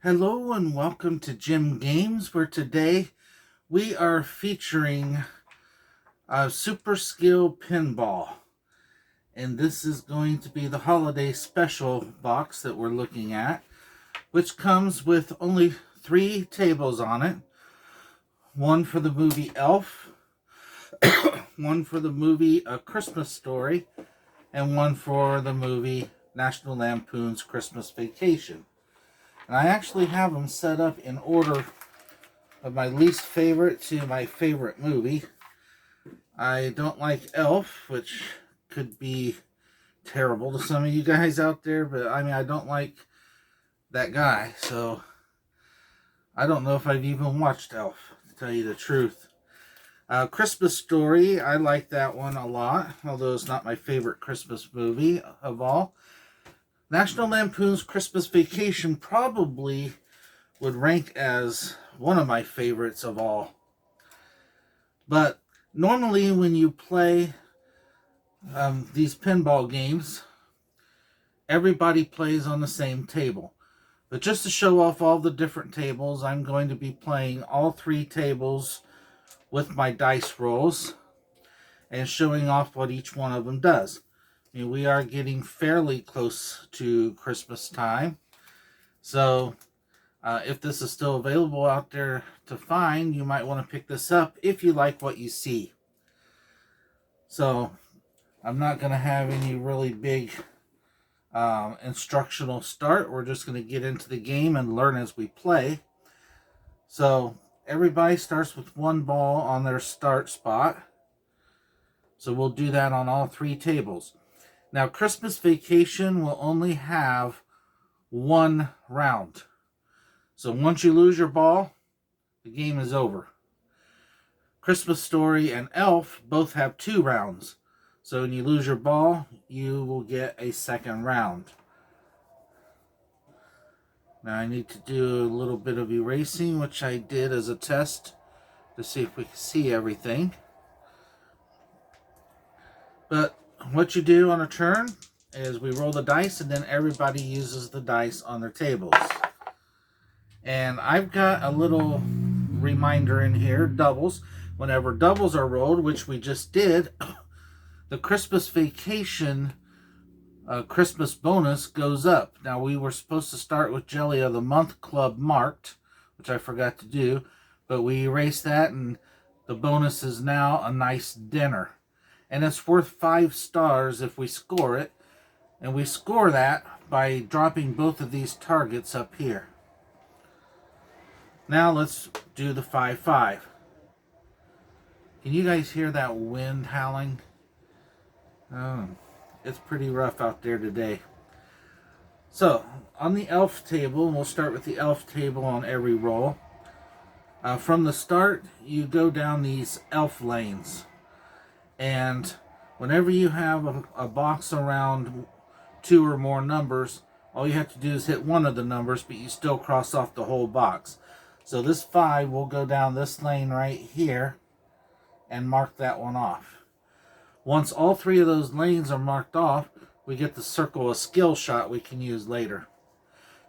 Hello and welcome to Jim Games, where today we are featuring Super Skill Pinball. And this is going to be the holiday special box that we're looking at, which comes with only 3 tables on it. One for the movie Elf, one for the movie A Christmas Story, and one for the movie National Lampoon's Christmas Vacation. And I actually have them set up in order of my least favorite to my favorite movie. I don't like Elf, which could be terrible to some of you guys out there, but I mean, I don't like that guy, so I don't know if I've even watched Elf, to tell you the truth. Christmas Story, I like that one a lot, although it's not my favorite Christmas movie of all. National Lampoon's Christmas Vacation probably would rank as one of my favorites of all. But normally when you play these pinball games, everybody plays on the same table. But just to show off all the different tables, I'm going to be playing all 3 tables with my dice rolls and showing off what each one of them does. I mean, we are getting fairly close to Christmas time, so if this is still available out there to find, you might want to pick this up if you like what you see. So I'm not going to have any really big instructional start. We're just going to get into the game and learn as we play. So everybody starts with 1 ball on their start spot. So we'll do that on all 3 tables. Now, Christmas Vacation will only have 1 round. So once you lose your ball, the game is over. Christmas Story and Elf both have 2 rounds. So when you lose your ball, you will get a 2nd round. Now I need to do a little bit of erasing, which I did as a test to see if we can see everything. But what you do on a turn is we roll the dice, and then everybody uses the dice on their tables. And I've got a little reminder in here, doubles. Whenever doubles are rolled, which we just did, the Christmas Vacation Christmas bonus goes up. Now, we were supposed to start with Jelly of the Month Club marked, which I forgot to do, but we erased that, and the bonus is now a nice dinner. And it's worth 5 stars if we score it. And we score that by dropping both of these targets up here. Now let's do the 5-5. Can you guys hear that wind howling? Oh, it's pretty rough out there today. So, on the Elf table, we'll start with the Elf table on every roll. From the start, you go down these Elf lanes. And whenever you have a box around 2 or more numbers, all you have to do is hit one of the numbers, but you still cross off the whole box. So this 5 will go down this lane right here and mark that one off. Once all 3 of those lanes are marked off, we get to circle a skill shot we can use later.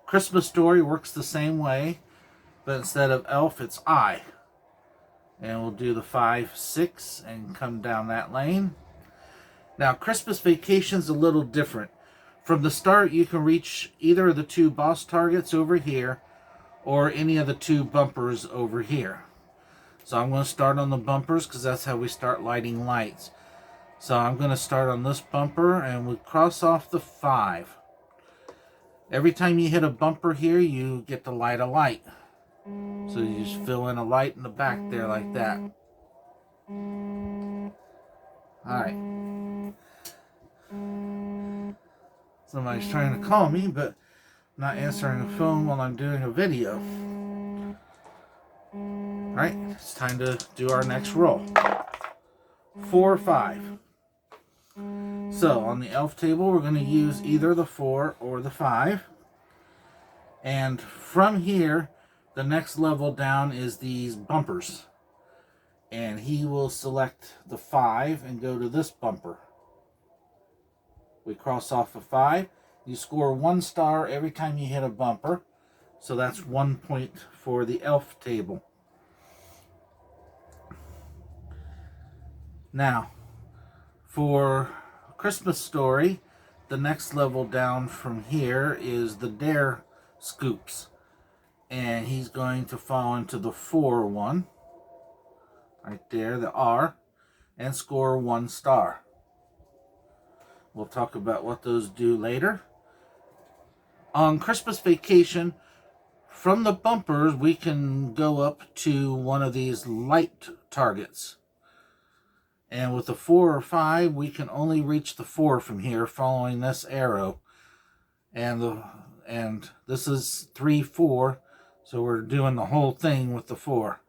Christmas Story works the same way, but instead of Elf, it's I. And we'll do the 5-6 and come down that lane. Now, Christmas Vacation's a little different. From the start, you can reach either of the 2 boss targets over here or any of the 2 bumpers over here. So I'm going to start on the bumpers because that's how we start lighting lights. So I'm going to start on this bumper and we cross off the 5. Every time you hit a bumper here, you get to light a light. So you just fill in a light in the back there like that. Alright. Somebody's trying to call me, but not answering the phone while I'm doing a video. Alright, it's time to do our next roll. 4-5. So, on the Elf table, we're going to use either the 4 or the 5. And from here, the next level down is these bumpers. And he will select the 5 and go to this bumper. We cross off a 5. You score 1 star every time you hit a bumper. So that's 1 point for the elf table. Now, for Christmas Story, the next level down from here is the Dare Scoops. And he's going to fall into the 4 one. Right there, the R. And score 1 star. We'll talk about what those do later. On Christmas Vacation, from the bumpers, we can go up to one of these light targets. And with the 4 or 5, we can only reach the 4 from here following this arrow. And this is 3, 4, so we're doing the whole thing with the 4.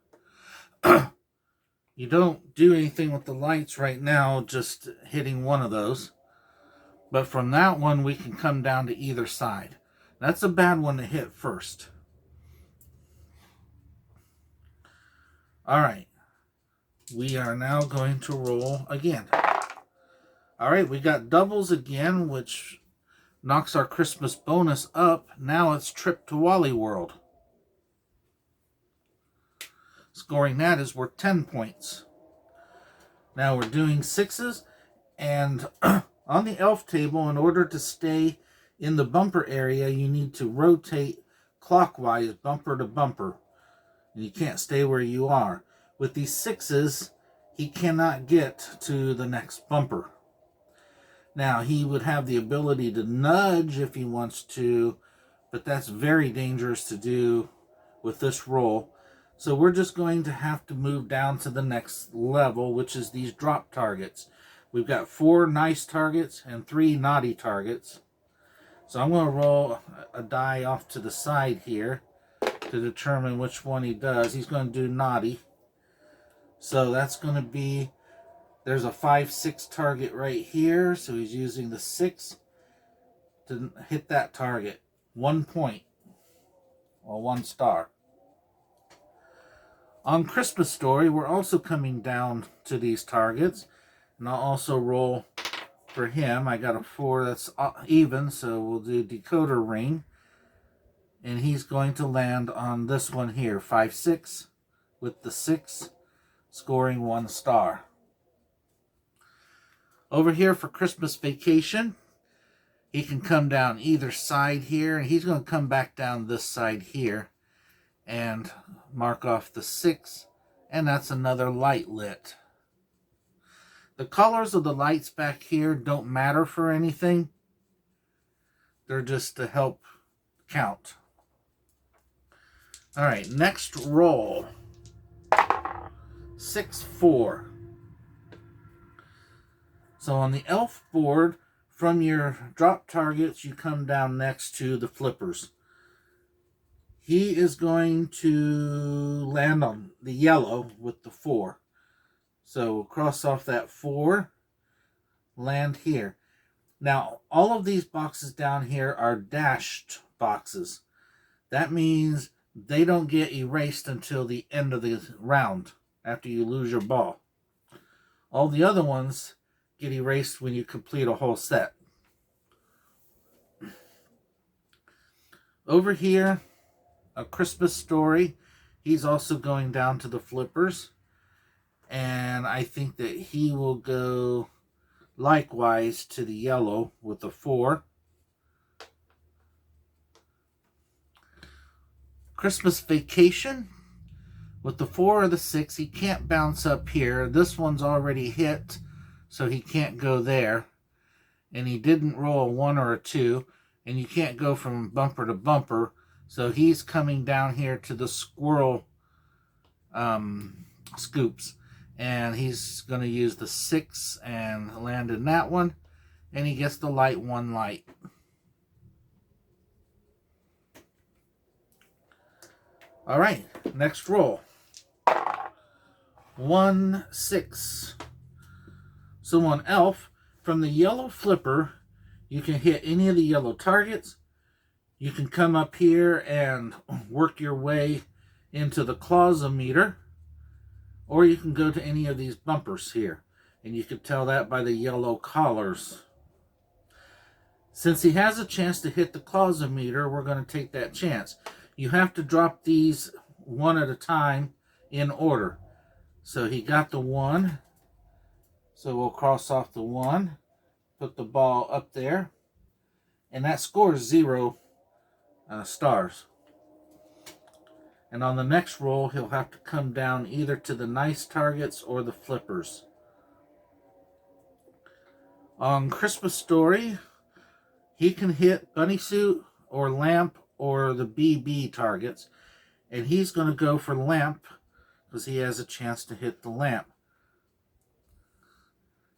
You don't do anything with the lights right now, just hitting one of those. But from that one, we can come down to either side. That's a bad one to hit first. All right. We are now going to roll again. All right, we got doubles again, which knocks our Christmas bonus up. Now it's Trip to Wally World. Scoring that is worth 10 points. Now we're doing 6s, and on the elf table, in order to stay in the bumper area, you need to rotate clockwise, bumper to bumper. And you can't stay where you are. With these 6s, he cannot get to the next bumper. Now, he would have the ability to nudge if he wants to, but that's very dangerous to do with this roll. So we're just going to have to move down to the next level, which is these drop targets. We've got 4 nice targets and 3 naughty targets. So I'm going to roll a die off to the side here to determine which one he does. He's going to do naughty. So that's going to be, there's a 5, 6 target right here. So he's using the 6 to hit that target. 1 point, or 1 star. On Christmas Story, we're also coming down to these targets. And I'll also roll for him. I got a 4 that's even, so we'll do Decoder Ring. And he's going to land on this one here, 5, 6, with the 6, scoring 1 star. Over here for Christmas Vacation, he can come down either side here, and he's going to come back down this side here and mark off the 6, and that's another light lit. The colors of the lights back here don't matter for anything. They're just to help count. All right, next roll. 6, 4. So on the elf board, from your drop targets, you come down next to the flippers. He is going to land on the yellow with the 4. So cross off that 4, land here. Now, all of these boxes down here are dashed boxes. That means they don't get erased until the end of the round, after you lose your ball. All the other ones get erased when you complete a whole set. Over here, A Christmas Story. He's also going down to the flippers. And I think that he will go likewise to the yellow with the 4. Christmas Vacation. With the 4 or the 6, he can't bounce up here. This one's already hit, so he can't go there. And he didn't roll a 1 or a 2. And you can't go from bumper to bumper. So he's coming down here to the squirrel scoops. And he's going to use the 6 and land in that one. And he gets the light 1 light. All right, next roll. 1, 6. So on elf, from the yellow flipper, you can hit any of the yellow targets. You can come up here and work your way into the clausometer. Or you can go to any of these bumpers here. And you can tell that by the yellow collars. Since he has a chance to hit the clausometer, we're going to take that chance. You have to drop these one at a time in order. So he got the 1. So we'll cross off the 1, put the ball up there, and that scores 0 stars. And on the next roll, he'll have to come down either to the nice targets or the flippers. On Christmas Story, he can hit Bunny Suit or Lamp or the BB targets. And he's going to go for Lamp because he has a chance to hit the lamp.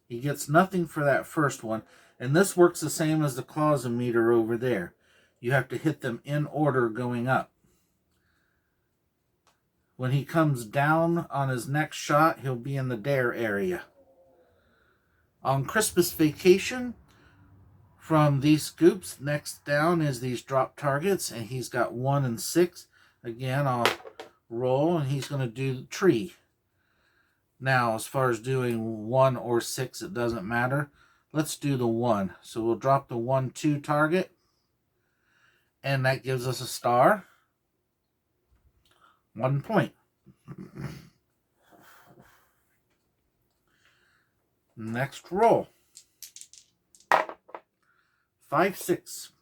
He gets nothing for that first one. And this works the same as the Clausometer over there. You have to hit them in order going up. When he comes down on his next shot, he'll be in the dare area. On Christmas Vacation, from these scoops, next down is these drop targets, and he's got 1 and 6. Again, I'll roll, and he's going to do the tree. Now, as far as doing 1 or 6, it doesn't matter. Let's do the 1. So we'll drop the 1-2 target, and that gives us a star. 1 point. Next roll. 5, 6.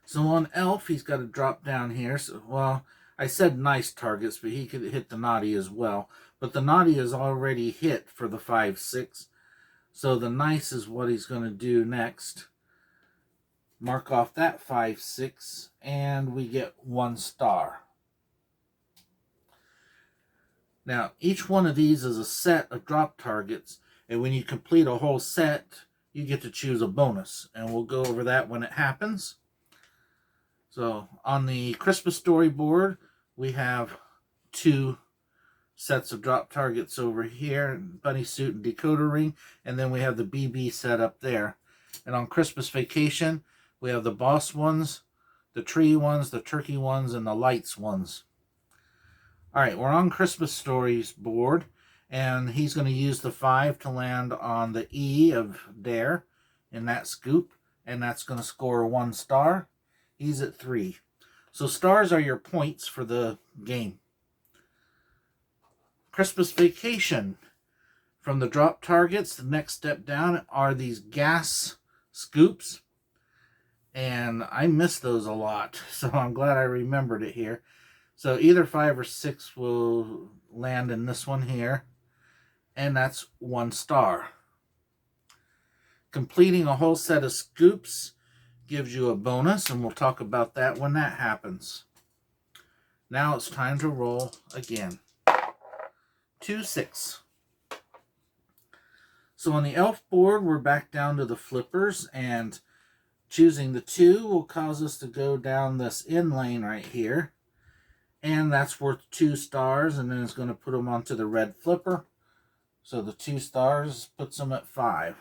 So on Elf, he's got to drop down here. So, well, I said nice targets, but he could hit the naughty as well. But the naughty is already hit for the 5, 6. So the nice is what he's going to do next. Mark off that 5, 6, and we get 1 star. Now, each one of these is a set of drop targets, and when you complete a whole set, you get to choose a bonus, and we'll go over that when it happens. So, on the Christmas Story board, we have 2 sets of drop targets over here, Bunny Suit and Decoder Ring, and then we have the BB set up there. And on Christmas Vacation, we have the Boss ones, the Tree ones, the Turkey ones, and the Lights ones. Alright, we're on Christmas Stories board, and he's going to use the 5 to land on the E of Dare in that scoop, and that's going to score 1 star. He's at 3. So stars are your points for the game. Christmas Vacation. From the drop targets, the next step down are these gas scoops, and I miss those a lot, so I'm glad I remembered it here. So either 5 or 6 will land in this one here, and that's 1 star. Completing a whole set of scoops gives you a bonus, and we'll talk about that when that happens. Now it's time to roll again. 2, 6. So on the Elf board, we're back down to the flippers, and choosing the 2 will cause us to go down this in lane right here. And that's worth 2 stars, and then it's going to put them onto the red flipper. So the 2 stars puts them at 5.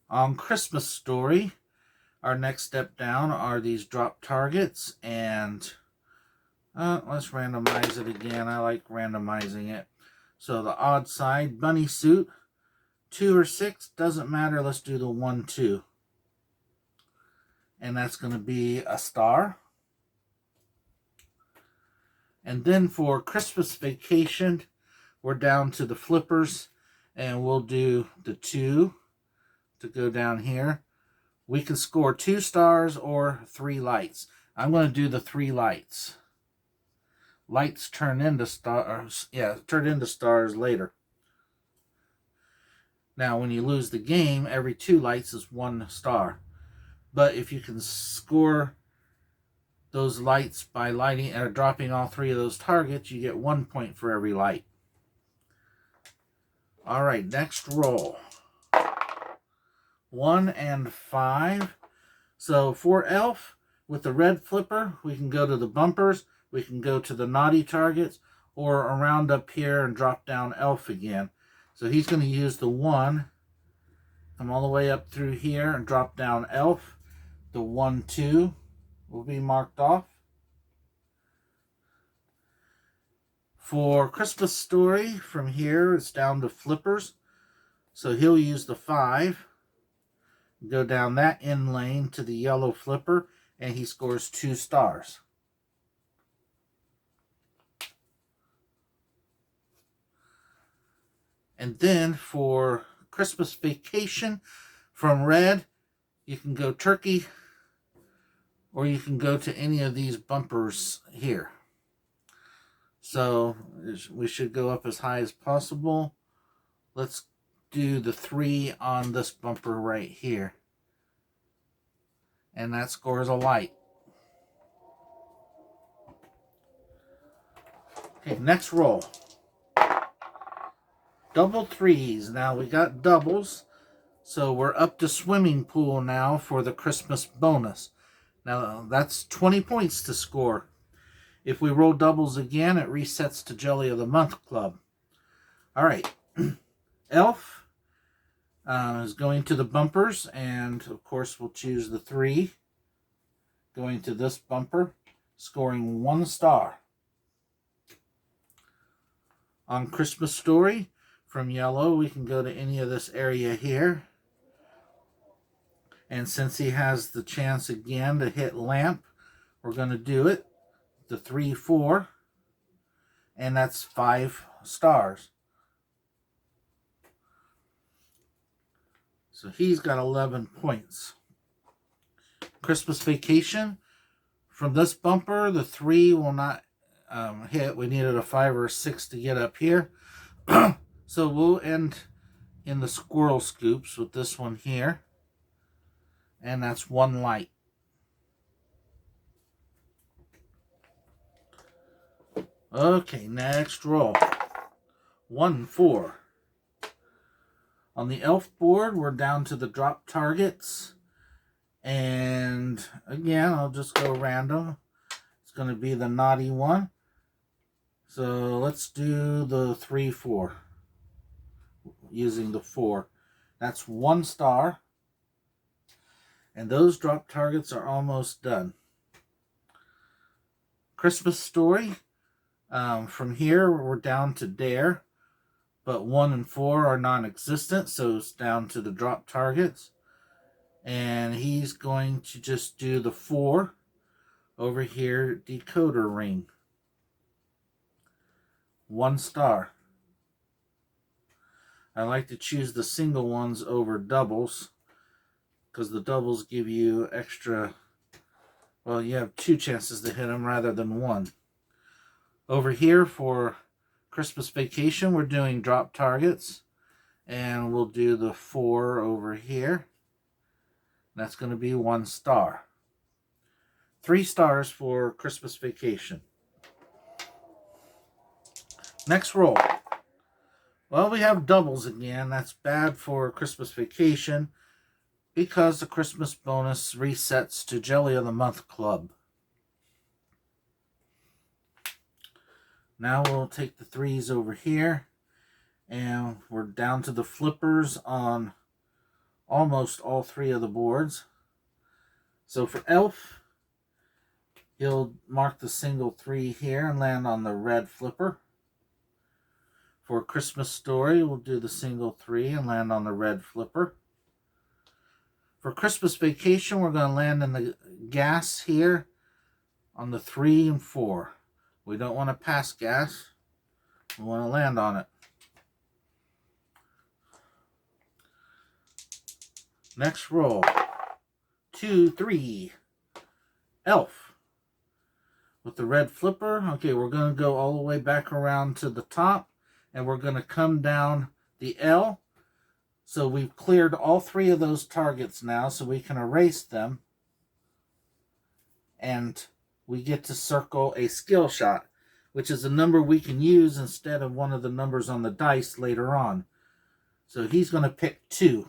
On Christmas Story, our next step down are these drop targets, and let's randomize it again. I like randomizing it. So the odd side, Bunny Suit, 2 or 6, doesn't matter. Let's do the 1, 2. And that's going to be a star. And then for Christmas Vacation, we're down to the flippers, and we'll do the 2 to go down here. We can score 2 stars or 3 lights. I'm going to do the 3 lights. Lights turn into stars. Yeah, turn into stars later. Now, when you lose the game, every 2 lights is 1 star. But if you can score those lights by lighting or dropping all 3 of those targets, you get 1 point for every light. Alright, next roll. 1 and 5. So for Elf, with the red flipper, we can go to the bumpers, we can go to the naughty targets, or around up here and drop down Elf again. So he's going to use the 1, come all the way up through here and drop down Elf. The 1, 2 will be marked off. For Christmas Story, from here it's down to flippers. So he'll use the 5, go down that in lane to the yellow flipper, and he scores 2 stars. And then for Christmas Vacation from red, you can go turkey, or you can go to any of these bumpers here. So we should go up as high as possible. Let's do the 3 on this bumper right here. And that scores a light. Okay, next roll. Double 3s. Now we got doubles. So we're up to swimming pool now for the Christmas bonus. Now that's 20 points to score. If we roll doubles again, it resets to Jelly of the Month Club. All right. Elf is going to the bumpers, and of course we'll choose the 3. Going to this bumper, scoring 1 star. On Christmas Story, from yellow, we can go to any of this area here. And since he has the chance again to hit lamp, we're going to do it. The 3, 4. And that's 5 stars. So he's got 11 points. Christmas Vacation. From this bumper, the 3 will not hit. We needed a 5 or a 6 to get up here. So we'll end in the squirrel scoops with this one here. And that's 1 light. Okay, next roll. 1, 4. On the elf board, we're down to the drop targets. And again, I'll just go random. It's going to be the naughty one. So let's do the 3, 4. Using the 4. That's 1 star. And those drop targets are almost done. Christmas Story. From here, we're down to Dare. But 1 and 4 are non-existent, so it's down to the drop targets. And he's going to just do the 4 over here, Decoder Ring. 1 star. I like to choose the single ones over doubles, because the doubles give you extra, well, you have 2 chances to hit them rather than 1. Over here for Christmas Vacation, we're doing drop targets, and we'll do the 4 over here. That's going to be 1 star. 3 stars for Christmas Vacation. Next roll. Well, we have doubles again. That's bad for Christmas Vacation because the Christmas bonus resets to Jelly of the Month Club. Now we'll take the 3s over here, and we're down to the flippers on almost all 3 of the boards. So for Elf, he'll mark the single 3 here and land on the red flipper. For Christmas Story, we'll do the single 3 and land on the red flipper. For Christmas Vacation, we're going to land in the gas here on the 3 and 4. We don't want to pass gas. We want to land on it. Next roll. 2, 3. Elf. With the red flipper. Okay, we're going to go all the way back around to the top. And we're going to come down the L. So we've cleared all 3 of those targets now, so we can erase them. And we get to circle a skill shot, which is a number we can use instead of one of the numbers on the dice later on. So he's going to pick 2,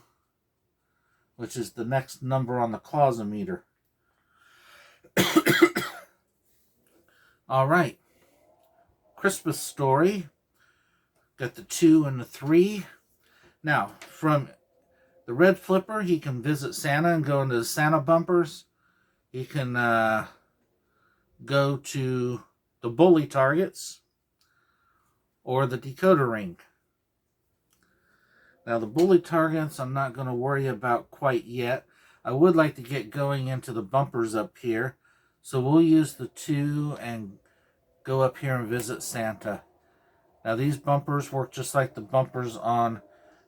which is the next number on the clausometer. All right. Christmas Story. Got the 2 and the 3. Now, from the red flipper, he can visit Santa and go into the Santa bumpers. He can go to the bully targets or the decoder ring. Now, the bully targets I'm not going to worry about quite yet. I would like to get going into the bumpers up here. So we'll use the 2 and go up here and visit Santa. Now these bumpers work just like the bumpers on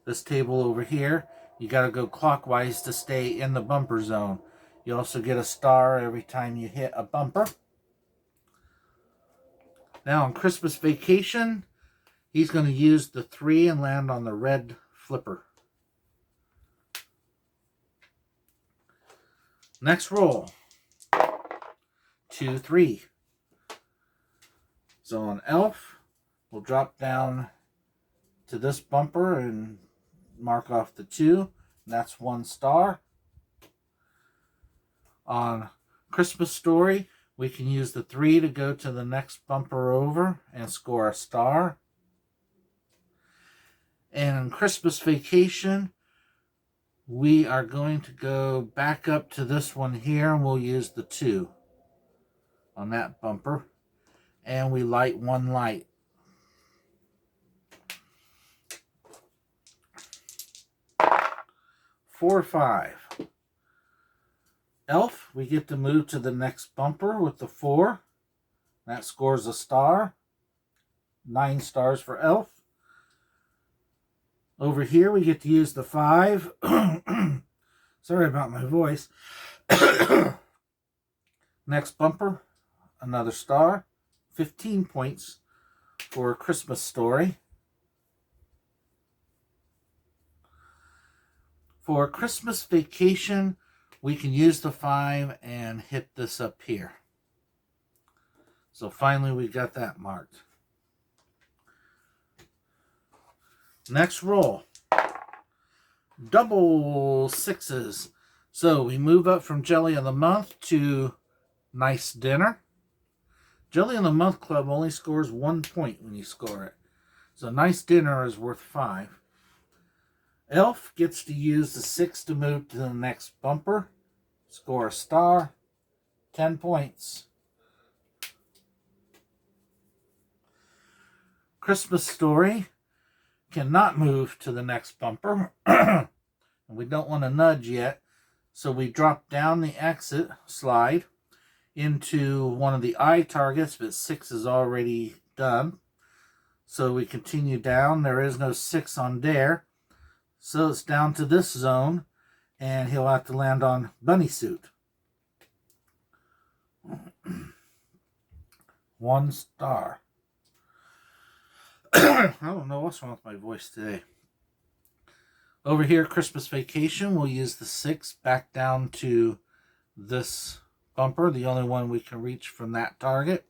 this table over here. You got to go clockwise to stay in the bumper zone. You also get a star every time you hit a bumper. Now on Christmas Vacation, he's going to use the 3 and land on the red flipper. Next roll. 2, 3. So on Elf, we'll drop down to this bumper and mark off the 2. And that's 1 star. On Christmas Story, we can use the 3 to go to the next bumper over and score a star. And on Christmas Vacation, we are going to go back up to this one here, and we'll use the 2 on that bumper. And we light 1 light. Four, 5. Elf, we get to move to the next bumper with the 4. That scores a star. 9 stars for Elf. Over here, we get to use the 5. Sorry about my voice. Next bumper, another star. 15 points for A Christmas Story. For Christmas Vacation, we can use the 5 and hit this up here. So finally we got that marked. Next roll. Double 6s. So we move up from Jelly of the Month to Nice Dinner. Jelly of the Month Club only scores 1 point when you score it. So Nice Dinner is worth 5. Elf gets to use the 6 to move to the next bumper. Score a star. 10 points. Christmas Story cannot move to the next bumper. And we don't want to nudge yet. So we drop down the exit slide into one of the eye targets, but 6 is already done. So we continue down. There is no 6 on Dare. So it's down to this zone, and he'll have to land on Bunny Suit. 1 star. I don't know what's wrong with my voice today. Over here, Christmas Vacation, we'll use the 6 back down to this bumper, the only one we can reach from that target.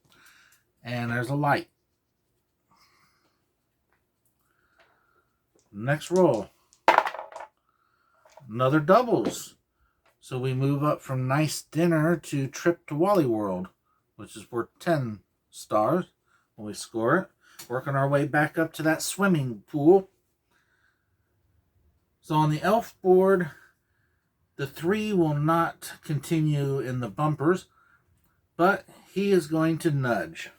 And there's a light. Next roll. Another doubles. So we move up from Nice Dinner to Trip to Wally World, which is worth 10 stars when we score it. Working our way back up to that swimming pool. So on the Elf board, the 3 will not continue in the bumpers, but he is going to nudge.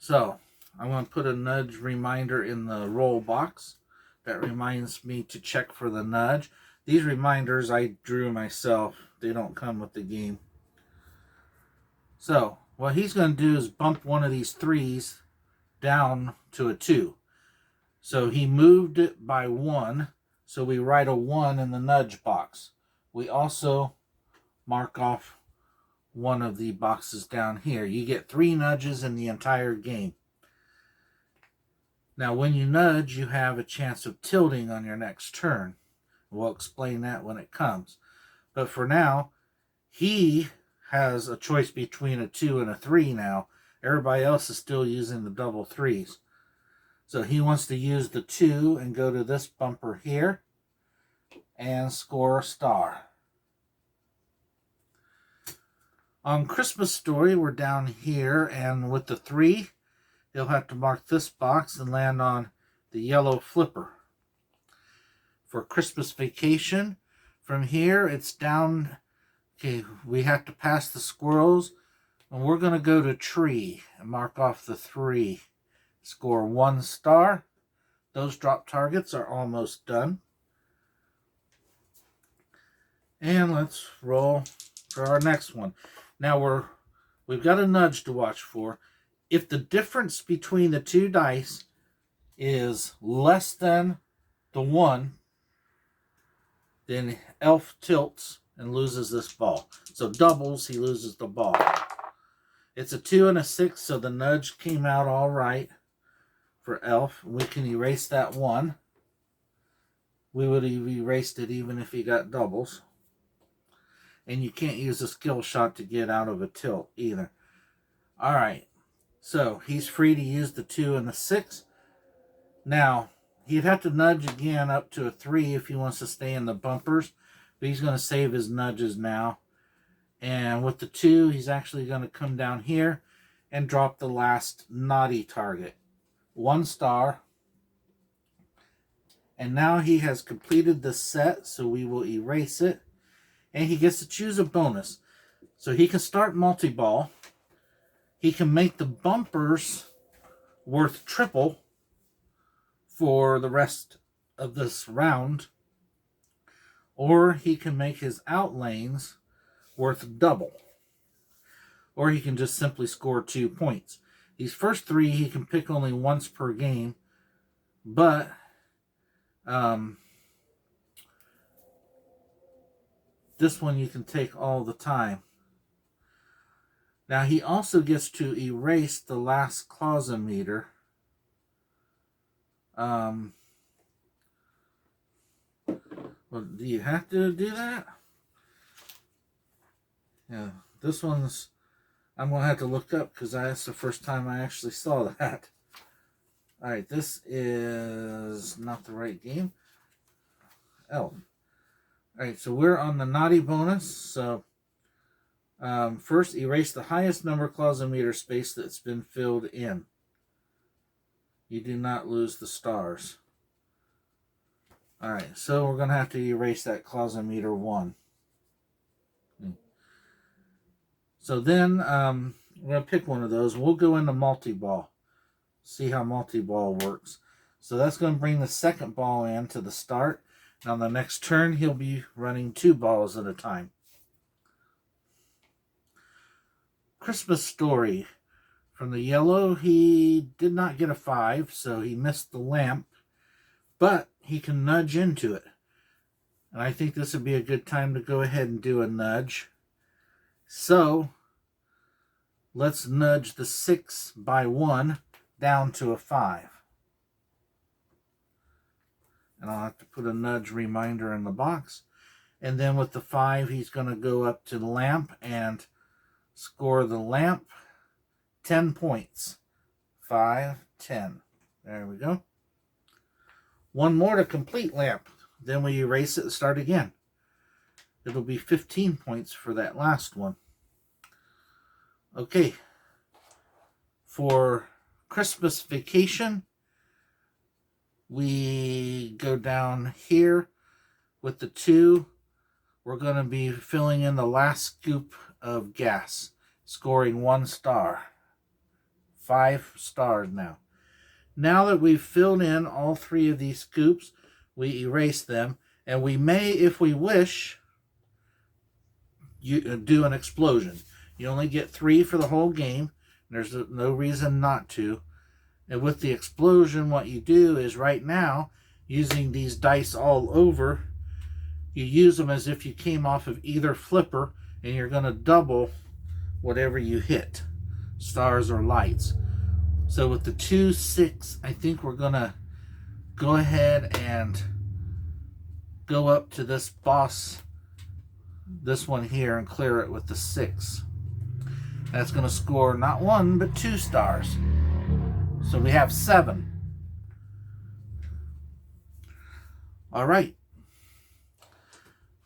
So I'm going to put a nudge reminder in the roll box. That reminds me to check for the nudge. These reminders I drew myself. They don't come with the game. So what he's going to do is bump one of these 3s down to a 2. So he moved it by 1. So we write a 1 in the nudge box. We also mark off one of the boxes down here. You get 3 nudges in the entire game. Now when you nudge, you have a chance of tilting on your next turn. We'll explain that when it comes. But for now, he has a choice between a 2 and a 3 now. Everybody else is still using the double 3s. So he wants to use the 2 and go to this bumper here and score a star. On Christmas Story, we're down here, and with the 3, he'll have to mark this box and land on the yellow flipper. For Christmas Vacation, from here, it's down. Okay, we have to pass the squirrels, and we're going to go to Tree and mark off the 3. Score 1 star. Those drop targets are almost done. And let's roll for our next one. Now we've got a nudge to watch for. If the difference between the two dice is less than the 1, then Elf tilts and loses this ball. So doubles, he loses the ball. It's a 2 and a 6, so the nudge came out all right for Elf. We can erase that 1. We would have erased it even if he got doubles. And you can't use a skill shot to get out of a tilt either. Alright, so he's free to use the 2 and the 6. Now, he'd have to nudge again up to a 3 if he wants to stay in the bumpers. But he's going to save his nudges now. And with the 2, he's actually going to come down here and drop the last naughty target. 1 star. And now he has completed the set, so we will erase it. And he gets to choose a bonus. So he can start multi-ball. He can make the bumpers worth triple for the rest of this round. Or he can make his out lanes worth double. Or he can just simply score 2 points. These first 3 he can pick only once per game. But this one you can take all the time. Now he also gets to erase the last clausometer. Well, do you have to do that? Yeah, this one's, I'm going to have to look up because that's the first time I actually saw that. Alright, this is not the right game. Oh. Alright, so we're on the naughty bonus. So, first, erase the highest number clausometer space that's been filled in. You do not lose the stars. Alright, so we're going to have to erase that clausometer 1. So then, we're going to pick one of those. We'll go into multi-ball. See how multi-ball works. So that's going to bring the second ball in to the start. And on the next turn, he'll be running 2 balls at a time. Christmas Story. From the yellow, he did not get a 5, so he missed the lamp. But he can nudge into it. And I think this would be a good time to go ahead and do a nudge. So, let's nudge the 6 by 1 down to a 5. And I'll have to put a nudge reminder in the box. And then with the 5, he's going to go up to the lamp and score the lamp 10 points. 5, 10. There we go. One more to complete lamp. Then we erase it and start again. It'll be 15 points for that last one. Okay. For Christmas Vacation, we go down here with the 2. We're going to be filling in the last scoop of gas, scoring 1 star. 5 stars now. Now that we've filled in all 3 of these scoops, we erase them, and we may, if we wish, do an explosion. You only get 3 for the whole game. There's no reason not to. And with the explosion, what you do is right now, using these dice all over, you use them as if you came off of either flipper, and you're going to double whatever you hit, stars or lights. So with the 2, 6, I think we're going to go ahead and go up to this boss, this one here, and clear it with the 6. That's going to score not 1, but 2 stars. So we have 7. All right.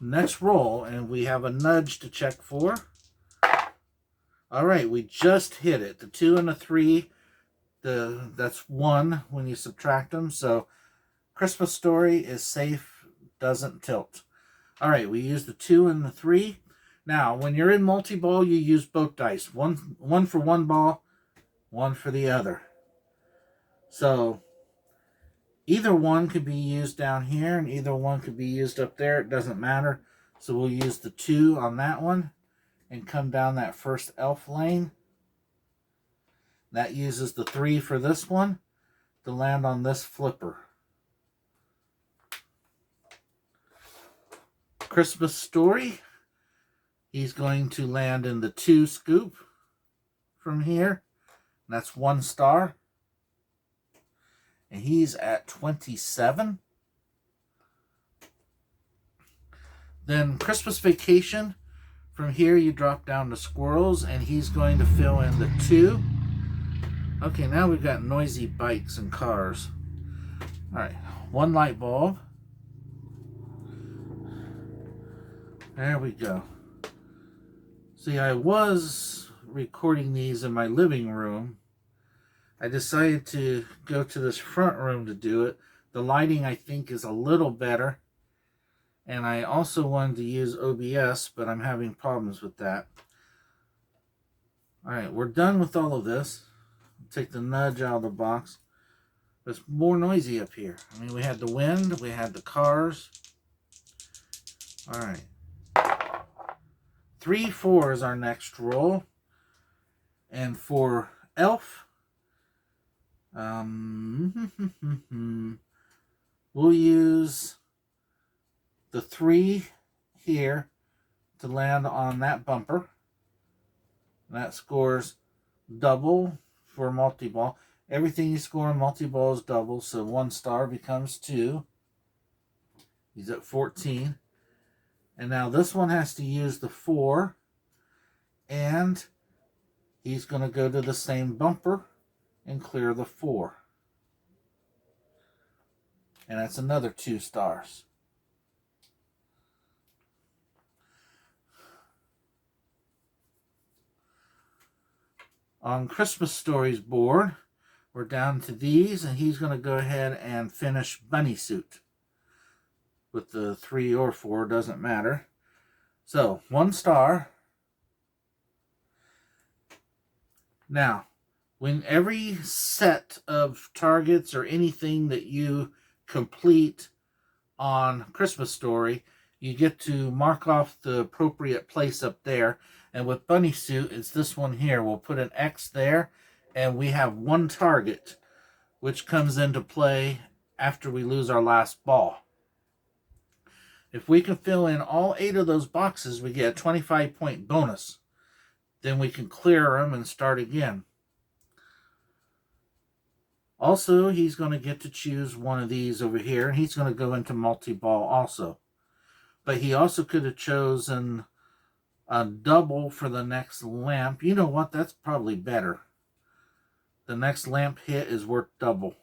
Next roll, and we have a nudge to check for. All right, we just hit it. The 2 and the 3, that's 1 when you subtract them. So Christmas Story is safe, doesn't tilt. All right, we use the 2 and the 3. Now, when you're in multi-ball, you use both dice. One for one ball, 1 for the other. So either one could be used down here and either one could be used up there. It doesn't matter. So we'll use the 2 on that one and come down that first elf lane. That uses the 3 for this one to land on this flipper. Christmas Story, he's going to land in the 2 scoop from here. That's 1 star. And he's at 27. Then Christmas Vacation, from here you drop down to Squirrels, and he's going to fill in the 2. Okay, now we've got noisy bikes and cars. Alright, 1 light bulb. There we go. See, I was recording these in my living room. I decided to go to this front room to do it. The lighting, I think, is a little better. And I also wanted to use OBS, but I'm having problems with that. Alright, we're done with all of this. Take the nudge out of the box. It's more noisy up here. I mean, we had the wind, we had the cars. Alright. 3, 4 is our next roll. And for Elf, we'll use the 3 here to land on that bumper. That scores double for multi-ball. Everything you score in multi-ball is double, so 1 star becomes 2. He's at 14. And now this one has to use the 4, and he's going to go to the same bumper and clear the 4. And that's another 2 stars. On Christmas Story's board, we're down to these, and he's going to go ahead and finish Bunny Suit. With the 3 or 4, doesn't matter. So, 1 star. Now, when every set of targets or anything that you complete on Christmas Story, you get to mark off the appropriate place up there. And with Bunny Suit, it's this one here. We'll put an X there, and we have 1 target, which comes into play after we lose our last ball. If we can fill in all 8 of those boxes, we get a 25-point bonus. Then we can clear them and start again. Also, he's going to get to choose one of these over here, and he's going to go into multi-ball also. But he also could have chosen a double for the next lamp. You know what? That's probably better. The next lamp hit is worth double.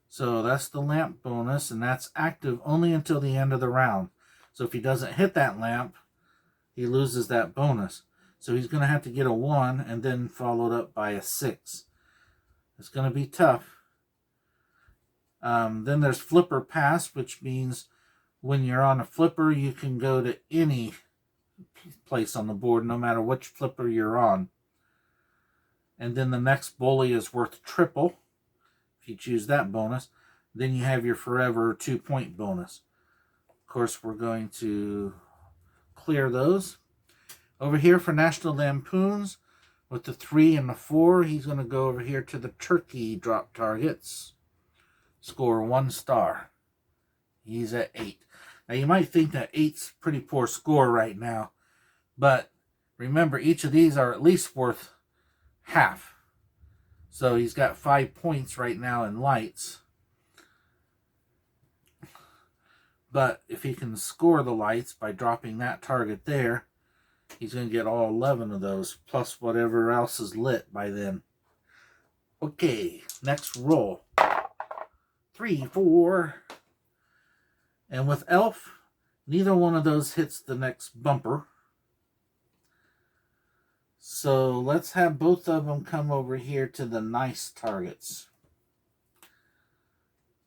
So that's the lamp bonus, and that's active only until the end of the round. So if he doesn't hit that lamp, he loses that bonus. So he's going to have to get a 1 and then followed up by a 6. It's going to be tough. Then there's Flipper Pass, which means when you're on a flipper, you can go to any place on the board, no matter which flipper you're on. And then the next bully is worth triple. If you choose that bonus, then you have your forever 2-point bonus. Of course, we're going to clear those. Over here for National Lampoons, with the 3 and the 4, he's going to go over here to the turkey drop targets. Score 1 star. He's at 8. Now, you might think that 8's a pretty poor score right now, but remember, each of these are at least worth half. So he's got 5 points right now in lights. But if he can score the lights by dropping that target there, he's going to get all 11 of those, plus whatever else is lit by then. Okay, next roll. 3, 4. And with Elf, neither one of those hits the next bumper. So let's have both of them come over here to the nice targets.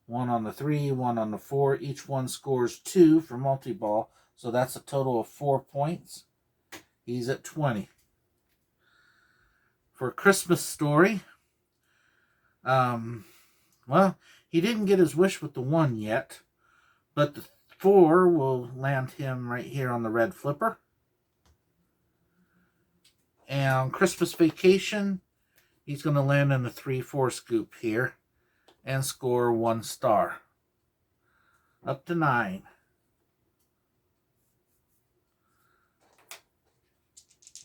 1 on the 3, 1 on the 4. Each one scores 2 for multi-ball. So that's a total of 4 points. He's at 20. For Christmas Story, well, he didn't get his wish with the 1 yet. But the 4 will land him right here on the red flipper. And on Christmas Vacation, he's going to land in the 3-4 scoop here and score 1 star. Up to 9.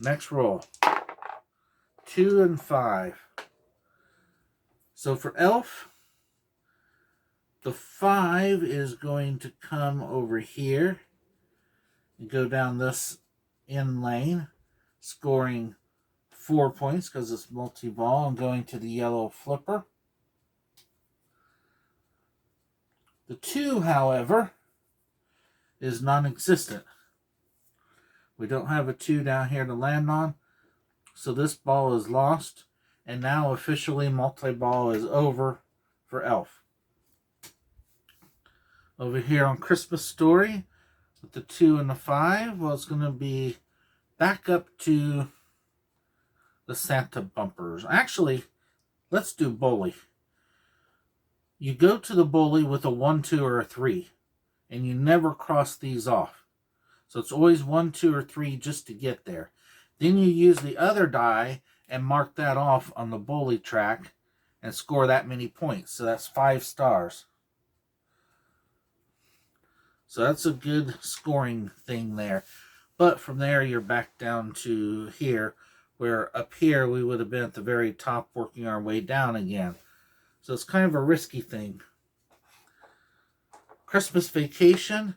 Next roll. 2 and 5. So for Elf, the 5 is going to come over here and go down this in lane, scoring 4 points because it's multi-ball and going to the yellow flipper. The 2, however, is non-existent. We don't have a 2 down here to land on, so this ball is lost, and now officially multi-ball is over for Elf. Over here on Christmas Story, with the 2 and the 5, well, it's going to be back up to the Santa bumpers. Actually, let's do bully. You go to the bully with a 1, 2, or a 3, and you never cross these off. So it's always 1, 2, or 3 just to get there. Then you use the other die and mark that off on the bully track and score that many points. So that's 5 stars. So that's a good scoring thing there. But from there, you're back down to here, where up here we would have been at the very top working our way down again. So it's kind of a risky thing. Christmas Vacation,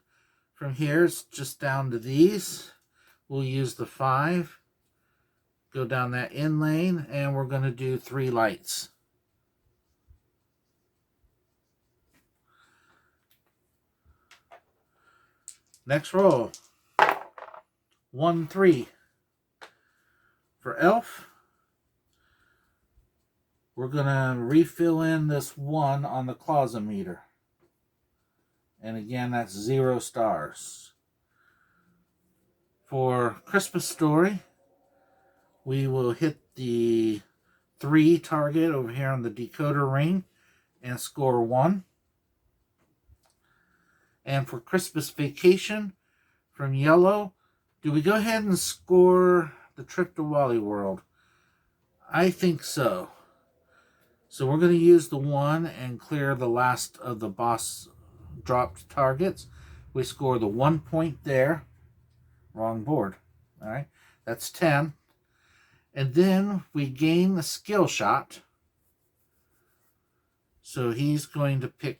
from here it's just down to these. We'll use the 5, go down that in lane, and we're going to do 3 lights. Next roll. 1, 3. For Elf, we're going to refill in this 1 on the closet meter. And again, that's 0 stars. For Christmas Story, we will hit the 3 target over here on the decoder ring and score 1. And for Christmas Vacation, from yellow, do we go ahead and score the trip to Wally World? I think so. So we're going to use the 1 and clear the last of the boss dropped targets. We score the 1 point there. Wrong board. All right, that's 10. And then we gain the skill shot. So he's going to pick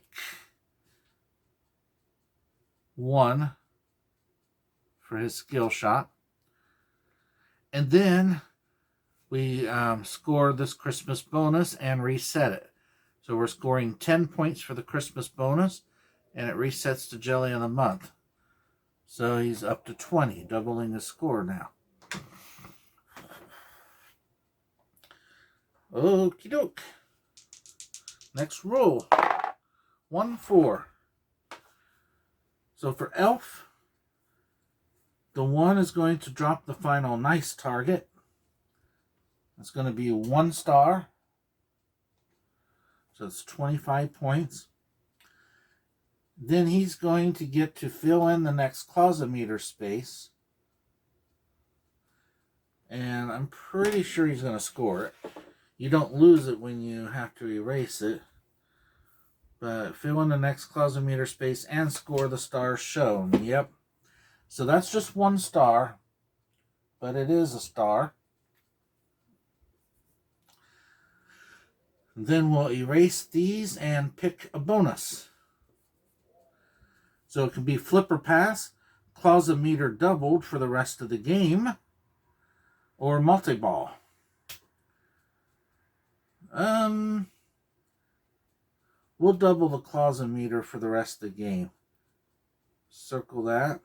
1 for his skill shot. And then we score this Christmas bonus and reset it. So we're scoring 10 points for the Christmas bonus, and it resets to Jelly of the Month. So he's up to 20, doubling his score now. Okie doke. Next roll. 1, 4. So for Elf, the 1 is going to drop the final nice target. It's going to be 1 star. So it's 25 points. Then he's going to get to fill in the next closet meter space. And I'm pretty sure he's going to score it. You don't lose it when you have to erase it. But fill in the next closet meter space and score the stars shown. Yep. So that's just 1 star. But it is a star. Then we'll erase these and pick a bonus. So it can be flipper pass, closet meter doubled for the rest of the game, or multi-ball. We'll double the closet meter for the rest of the game. Circle that.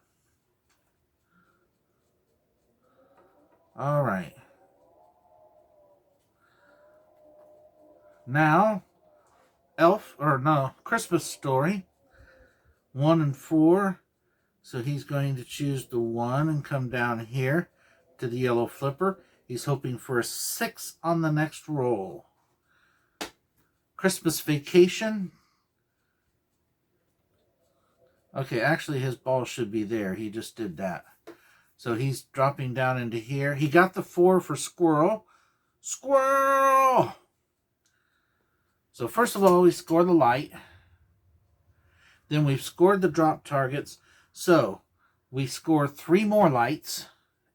All right. Now, Christmas Story, 1 and 4. So he's going to choose the 1 and come down here to the yellow flipper. He's hoping for a 6 on the next roll. Christmas Vacation, Okay, actually his ball should be there. He just did that. So he's dropping down into here. He got the 4 for squirrel. Squirrel! So first of all, we score the light. Then we've scored the drop targets. So we score 3 more lights.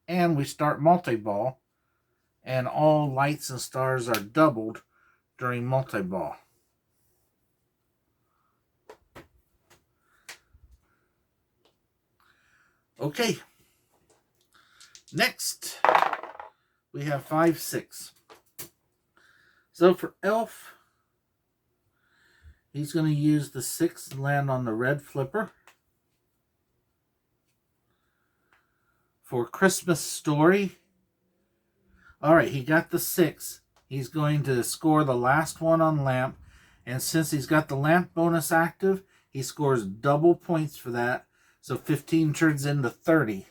And we start multi-ball. And all lights and stars are doubled during multi-ball. Okay. Next, we have 5, 6. So for Elf, he's going to use the 6 and land on the red flipper. For Christmas Story, alright, he got the 6. He's going to score the last one on lamp. And since he's got the lamp bonus active, he scores double points for that. So 15 turns into 30.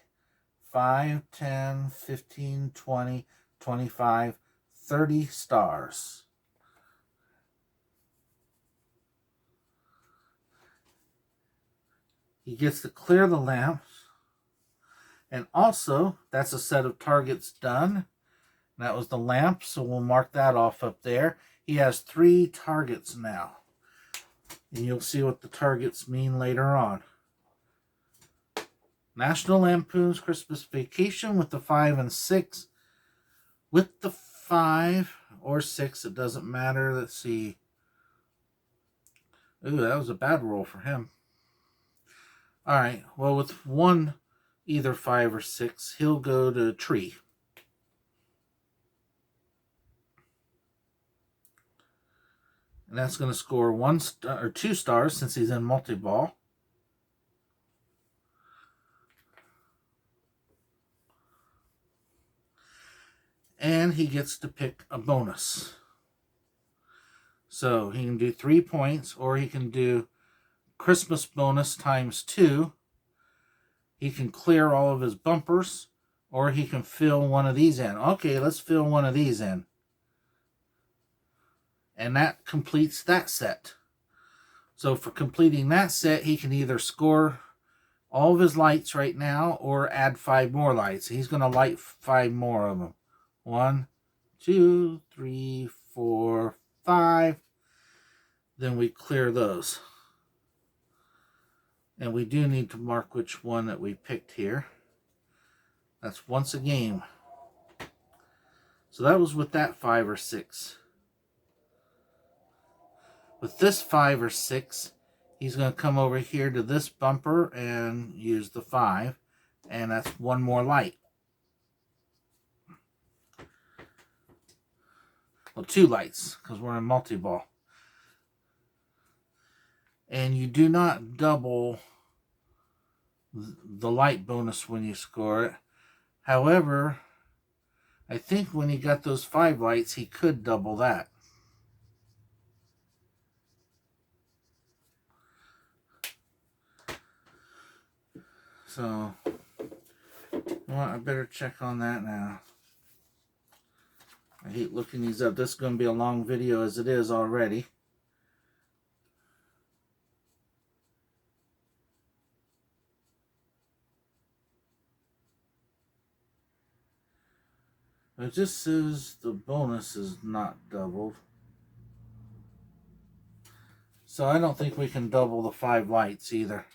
5, 10, 15, 20, 25, 30 stars. He gets to clear the lamps. And also, that's a set of targets done. That was the lamp, so we'll mark that off up there. He has 3 targets now. And you'll see what the targets mean later on. National Lampoon's Christmas Vacation with the 5 and 6. With the 5 or 6, it doesn't matter. Let's see. Ooh, that was a bad roll for him. Alright, well with 1, either 5 or 6, he'll go to tree. And that's going to score 1 or 2 stars since he's in multi-ball. And he gets to pick a bonus. So he can do 3 points, or he can do Christmas bonus times 2. He can clear all of his bumpers, or he can fill one of these in. Okay, let's fill one of these in. And that completes that set. So for completing that set, he can either score all of his lights right now or add 5 more lights. He's going to light 5 more of them. 1, 2, 3, 4, 5. Then we clear those. And we do need to mark which one that we picked here. That's once a game. So that was with that 5 or 6. With this 5 or 6, he's going to come over here to this bumper and use the 5. And that's 1 more light. Well, 2 lights, because we're in multi-ball. And you do not double the light bonus when you score it. However, I think when he got those 5 lights, he could double that. So, well, I better check on that now. I hate looking these up. This is going to be a long video as it is already. It just says the bonus is not doubled. So I don't think we can double the 5 lights either.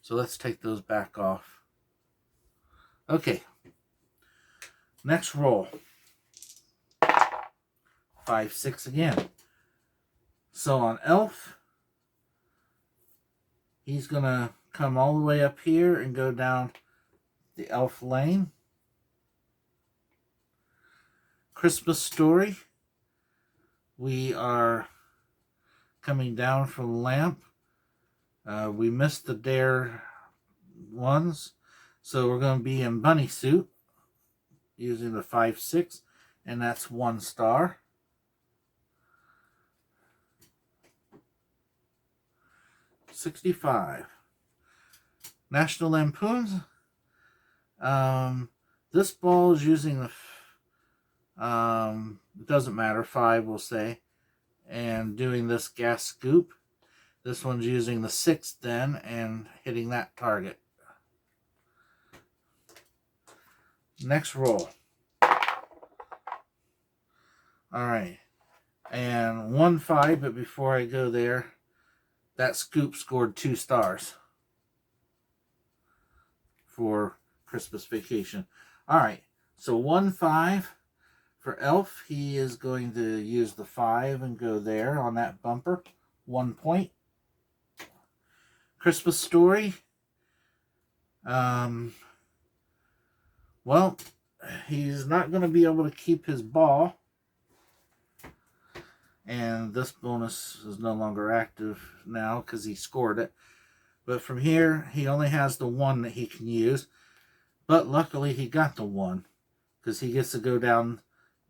So let's take those back off. Okay. Next roll. 5, 6 again. So on Elf, he's going to come all the way up here and go down the Elf lane. Christmas Story, we are coming down from the lamp. We missed the dare ones, so we're going to be in bunny suit using the 5, 6, and that's 1 star. $65. National Lampoons. This ball is using the it doesn't matter, 5 we'll say, and doing this gas scoop. This one's using the 6 then and hitting that target. Next roll. Alright. And 1-5, but before I go there, that scoop scored 2 stars for Christmas Vacation. Alright, so 1-5 for Elf. He is going to use the 5 and go there on that bumper. 1 point. Christmas Story. Well, he's not going to be able to keep his ball. And this bonus is no longer active now because he scored it. But from here, he only has the 1 that he can use. But luckily, he got the 1 because he gets to go down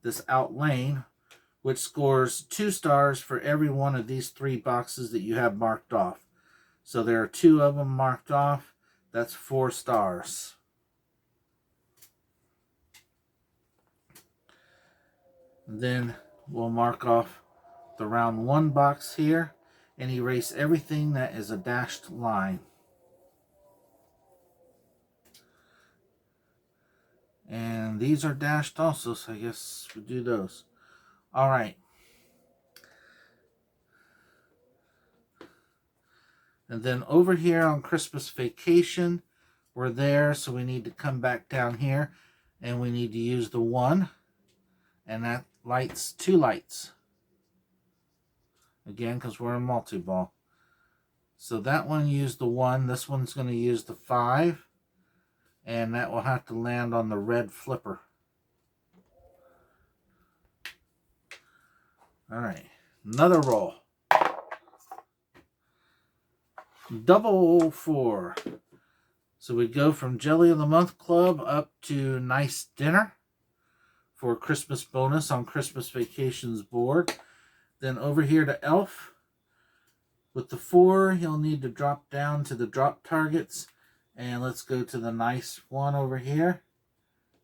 this out lane, which scores 2 stars for every one of these 3 boxes that you have marked off. So there are 2 of them marked off. That's 4 stars. And then we'll mark off the round 1 box here and erase everything that is a dashed line. And these are dashed also, so I guess we'll do those. Alright. And then over here on Christmas Vacation, we're there, so we need to come back down here and we need to use the 1. And that lights 2 lights. Again, because we're in multi-ball. So that one used the 1. This one's going to use the 5. And that will have to land on the red flipper. Alright. Another roll. Double 4. So we go from Jelly of the Month Club up to Nice Dinner for Christmas bonus on Christmas Vacation's board. Then over here to Elf. With the 4, he'll need to drop down to the drop targets. And let's go to the nice one over here.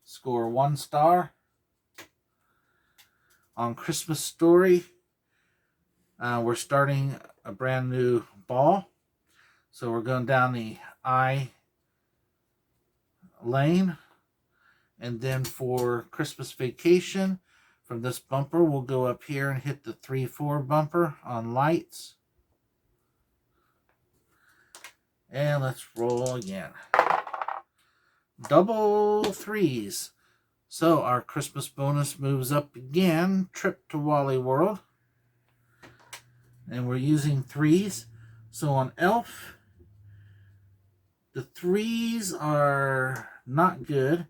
Score 1 star. On Christmas Story, we're starting a brand new ball. So we're going down the I lane. And then for Christmas Vacation, from this bumper, we'll go up here and hit the 3-4 bumper on lights. And let's roll again. Double 3s. So our Christmas bonus moves up again. Trip to Wally World. And we're using 3s. So on Elf, the 3s are not good.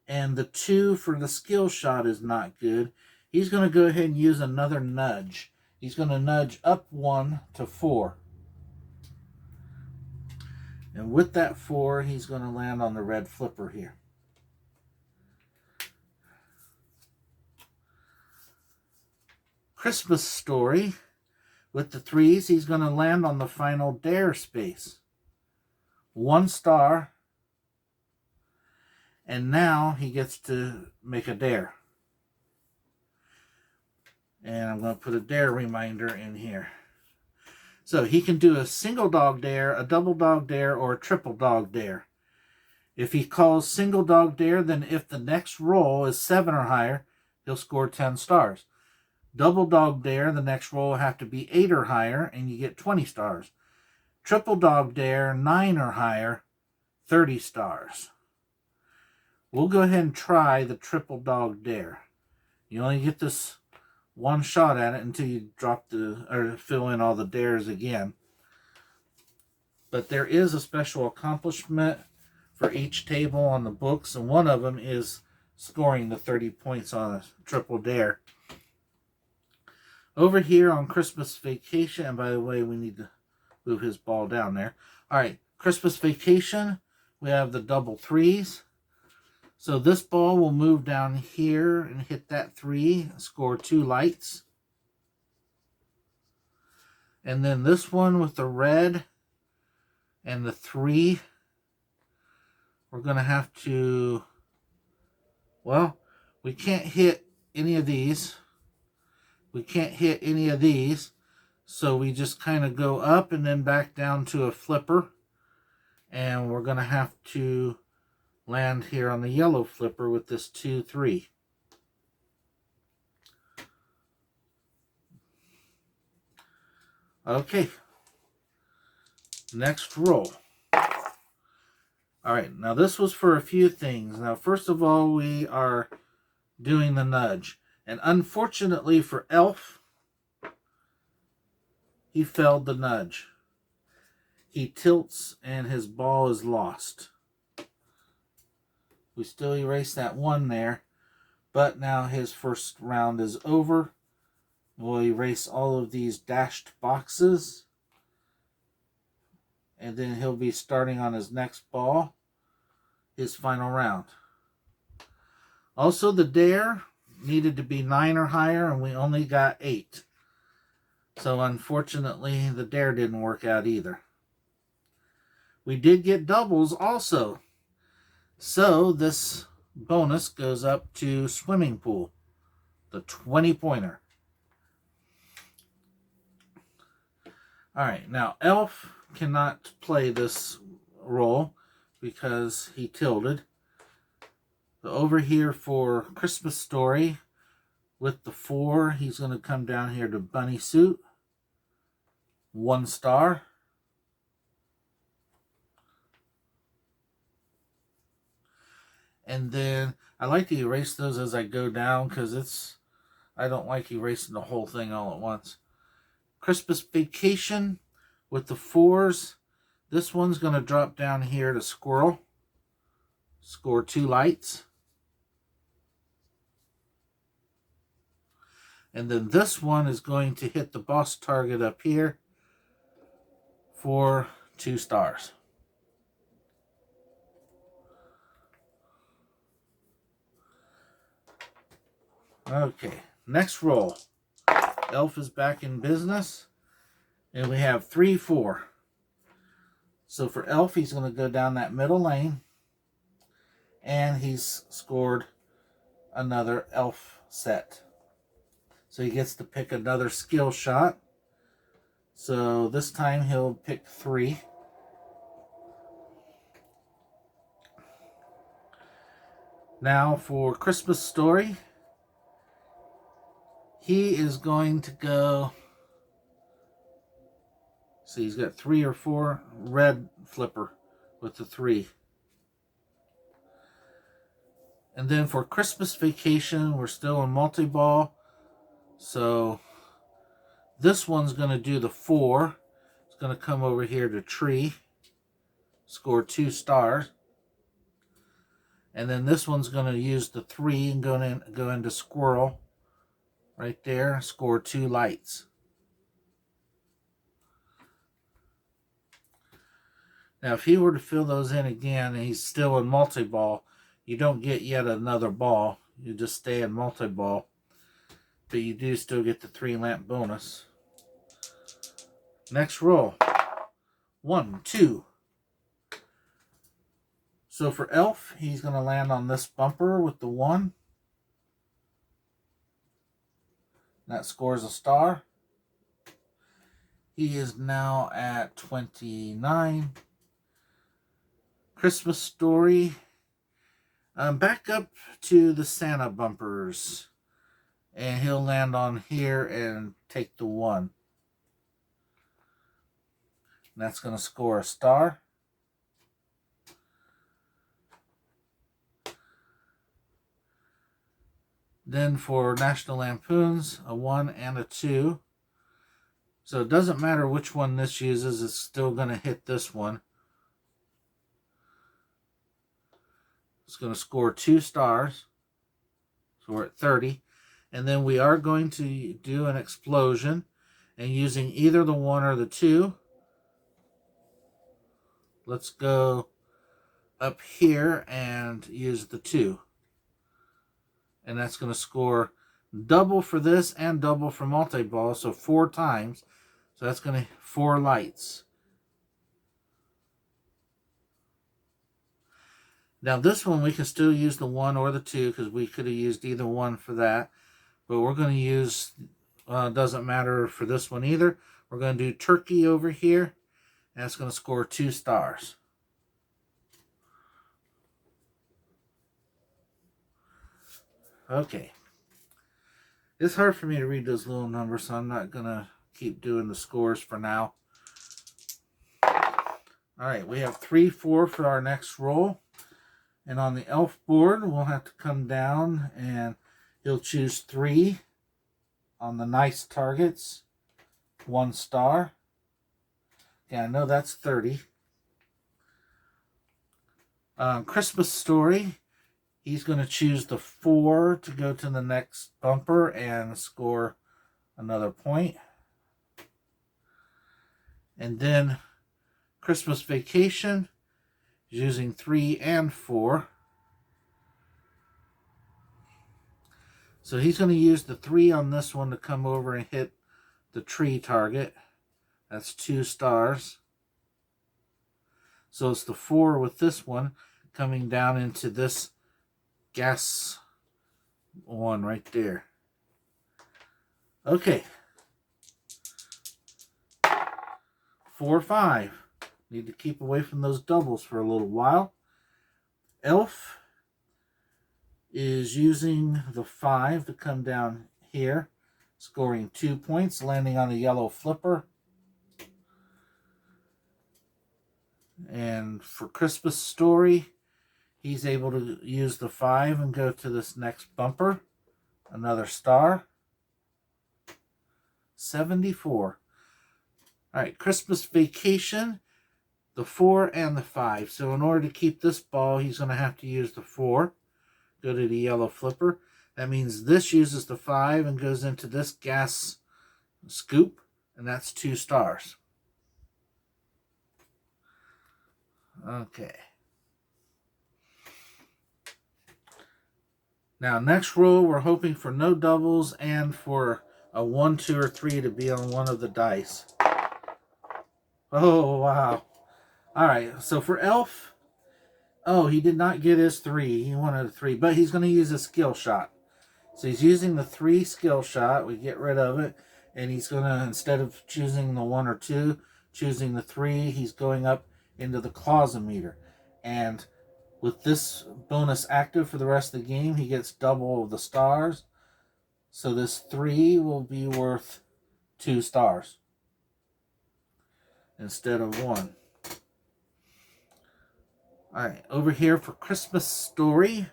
And the 2 for the skill shot is not good. He's going to go ahead and use another nudge. He's going to nudge up 1 to 4. And with that 4, he's going to land on the red flipper here. Christmas Story. With the 3s, he's going to land on the final dare space. 1 star. And now he gets to make a dare. And I'm going to put a dare reminder in here. So he can do a single dog dare, a double dog dare, or a triple dog dare. If he calls single dog dare, then if the next roll is 7 or higher, he'll score 10 stars. Double dog dare, the next roll will have to be 8 or higher, and you get 20 stars. Triple dog dare, 9 or higher, 30 stars. We'll go ahead and try the triple dog dare. You only get this 1 shot at it until you drop or fill in all the dares again. But there is a special accomplishment for each table on the books, and one of them is scoring the 30 points on a triple dare. Over here on Christmas Vacation, and by the way, we need to move his ball down there. Alright, Christmas Vacation, we have the double 3s. So this ball will move down here and hit that 3, score 2 lights. And then this one with the red and the 3, we're going to have to, well, we can't hit any of these. We can't hit any of these. So we just kind of go up and then back down to a flipper. And we're going to have to land here on the yellow flipper with this 2-3. Okay. Next roll. Alright, now this was for a few things. Now, first of all, we are doing the nudge. And unfortunately for Elf, he failed the nudge. He tilts and his ball is lost. We still erase that 1 there, but now his first round is over. We'll erase all of these dashed boxes, and then he'll be starting on his next ball, his final round. Also, the dare needed to be 9 or higher, and we only got 8. So unfortunately, the dare didn't work out either. We did get doubles also. So this bonus goes up to swimming pool, the 20-pointer. Alright, now Elf cannot play this roll because he tilted. So over here for Christmas Story, with the 4, he's going to come down here to Bunny Suit. 1 star. And then I like to erase those as I go down because I don't like erasing the whole thing all at once. Christmas Vacation with the 4s. This one's going to drop down here to Squirrel. Score 2 lights. And then this one is going to hit the boss target up here for 2 stars. Okay, next roll. Elf is back in business. And we have 3, 4. So for Elf, he's going to go down that middle lane. And he's scored another Elf set. So he gets to pick another skill shot. So this time he'll pick 3. Now for Christmas Story, he is going to go, see, he's got 3 or 4 red flipper with the 3. And then for Christmas Vacation, we're still in multi-ball. So this one's going to do the 4. It's going to come over here to Tree, score 2 stars. And then this one's going to use the 3 and go into Squirrel. Right there, score 2 lights. Now, if he were to fill those in again and he's still in multi-ball, you don't get yet another ball. You just stay in multi-ball. But you do still get the 3 lamp bonus. Next roll. 1, 2. So for Elf, he's going to land on this bumper with the 1. That scores a star. He is now at 29. Christmas Story. Back up to the Santa bumpers. And he'll land on here and take the 1. And that's going to score a star. Then for National Lampoons, a 1 and a 2. So it doesn't matter which one this uses, it's still going to hit this one. It's going to score 2 stars. So we're at 30. And then we are going to do an explosion. And using either the 1 or the 2. Let's go up here and use the 2. And that's going to score double for this and double for multi-ball. So 4 times. So that's going to 4 lights. Now this one we can still use the 1 or the 2 because we could have used either one for that. But we're going to use, doesn't matter for this one either. We're going to do Turkey over here, and it's going to score 2 stars. Okay. It's hard for me to read those little numbers, so I'm not going to keep doing the scores for now. Alright, we have 3, 4 for our next roll. And on the elf board, we'll have to come down and he'll choose 3 on the nice targets. 1 star. Yeah, I know that's 30. Christmas Story. He's going to choose the 4 to go to the next bumper and score another point. And then Christmas Vacation, using 3 and 4. So he's going to use the 3 on this one to come over and hit the tree target. That's 2 stars. So it's the 4 with this one coming down into this gas one right there. Okay. 4, 5. Need to keep away from those doubles for a little while. Elf is using the 5 to come down here, scoring 2 points, landing on a yellow flipper. And for Christmas Story, he's able to use the 5 and go to this next bumper. Another star. 74. Alright, Christmas Vacation, the 4 and the 5. So in order to keep this ball, he's going to have to use the 4. Go to the yellow flipper. That means this uses the 5 and goes into this gas scoop, and that's 2 stars. Okay. Now, next roll, we're hoping for no doubles and for a 1, 2, or 3 to be on one of the dice. Oh, wow. Alright, so for Elf, oh, he did not get his 3. He wanted a 3, but he's going to use a skill shot. So he's using the 3 skill shot. We get rid of it, and he's going to, instead of choosing the 1 or 2, choosing the 3, he's going up into the clausometer. And with this bonus active for the rest of the game, he gets double of the stars. So this 3 will be worth 2 stars instead of 1. Alright, over here for Christmas Story.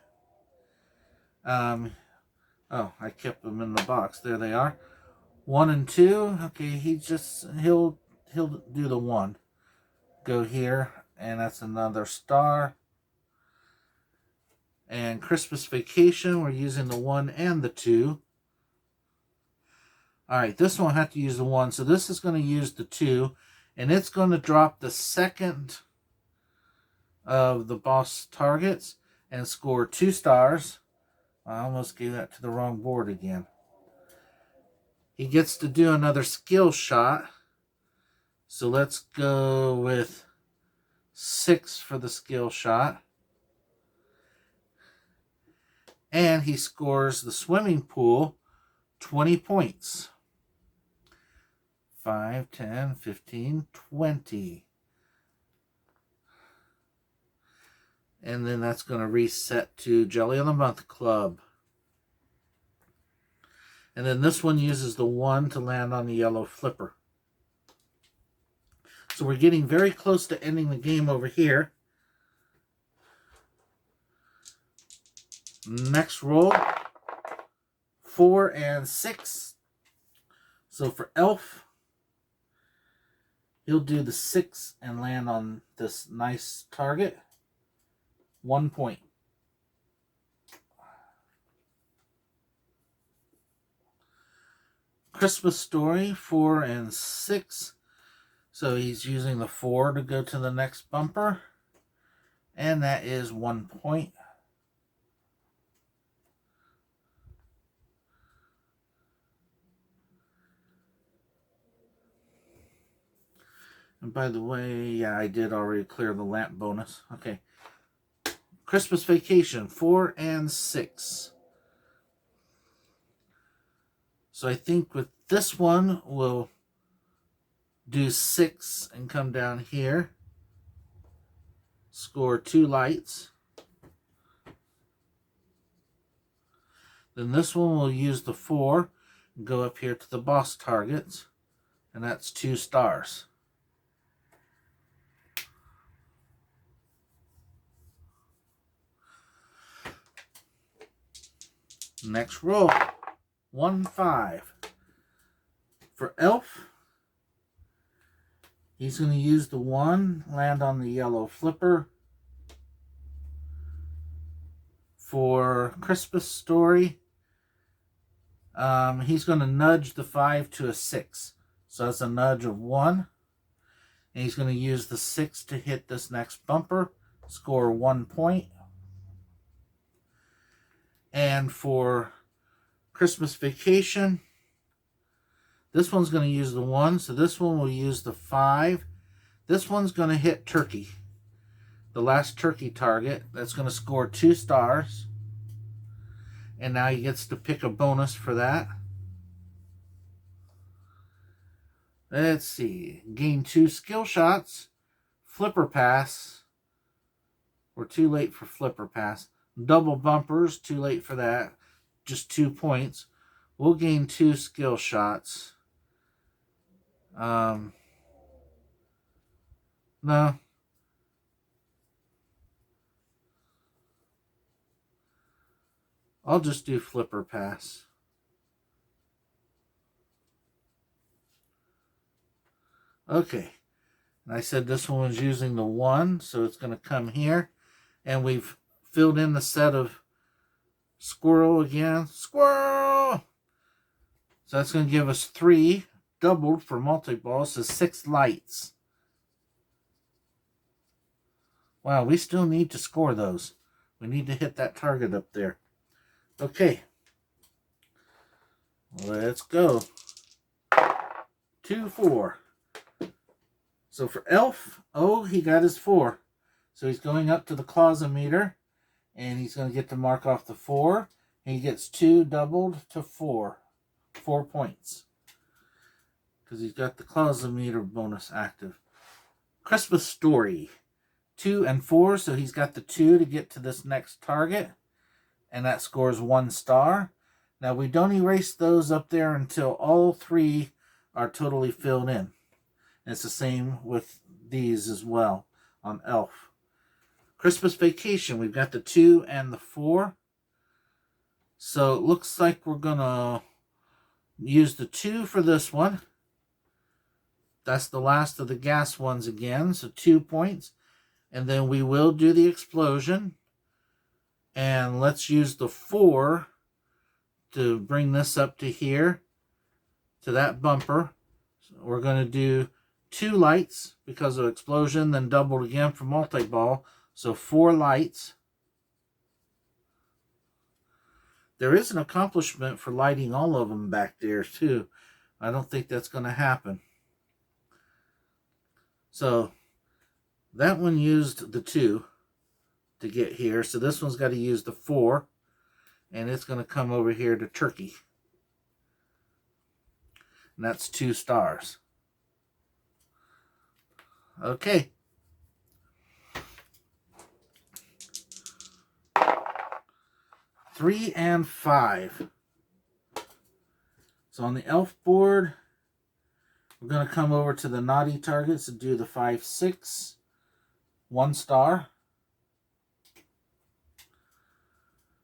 Oh, I kept them in the box. There they are. 1 and 2. Okay, he'll do the 1. Go here, and that's another star. And Christmas Vacation, we're using the 1 and the 2. Alright, this one will have to use the 1. So this is going to use the 2. And it's going to drop the second of the boss targets and score 2 stars. I almost gave that to the wrong board again. He gets to do another skill shot. So let's go with 6 for the skill shot. And he scores the swimming pool 20 points. 5, 10, 15, 20. And then that's going to reset to Jelly of the Month Club. And then this one uses the 1 to land on the yellow flipper. So we're getting very close to ending the game over here. Next roll, 4 and 6. So for Elf, he'll do the 6 and land on this nice target. 1 point. Christmas Story, 4 and 6. So he's using the 4 to go to the next bumper. And that is 1 point. And by the way, yeah, I did already clear the lamp bonus. Okay. Christmas Vacation, 4 and 6. So I think with this one, we'll do 6 and come down here. Score 2 lights. Then this one will use the 4 and go up here to the boss targets, and that's 2 stars. Next roll, 1, 5. For Elf, he's going to use the 1, land on the yellow flipper. For Christmas Story, he's going to nudge the 5 to a 6. So that's a nudge of 1. And he's going to use the 6 to hit this next bumper, score 1 point. And for Christmas Vacation, this one's going to use the 1, so this one will use the 5. This one's going to hit Turkey, the last turkey target. That's going to score 2 stars. And now he gets to pick a bonus for that. Let's see. Gain 2 skill shots. Flipper pass. We're too late for flipper pass. Double bumpers. Too late for that. Just 2 points. We'll gain 2 skill shots. No. I'll just do flipper pass. Okay. And I said this one was using the 1, so it's going to come here. And we've filled in the set of squirrel again. Squirrel! So that's going to give us 3, doubled for multi-ball, so 6 lights. Wow, we still need to score those. We need to hit that target up there. Okay. Let's go. 2, 4. So for Elf, he got his 4. So he's going up to the clausometer, and he's going to get to mark off the 4. He gets 2 doubled to 4. 4 points. Because he's got the clausometer bonus active. Christmas Story. 2 and 4, so he's got the 2 to get to this next target. And that scores 1 star. Now we don't erase those up there until all 3 are totally filled in. And it's the same with these as well on Elf. Christmas Vacation, we've got the 2 and the 4. So it looks like we're going to use the 2 for this one. That's the last of the gas ones again, so 2 points. And then we will do the explosion. And let's use the 4 to bring this up to here, to that bumper. So we're going to do 2 lights because of explosion, then doubled again for multi-ball. So 4 lights. There is an accomplishment for lighting all of them back there too. I don't think that's going to happen. So that one used the 2 to get here. So this one's got to use the 4. And it's going to come over here to Turkey. And that's 2 stars. Okay. Three and 5. So on the Elf board, we're going to come over to the naughty targets and do the 5, 6. 1 star.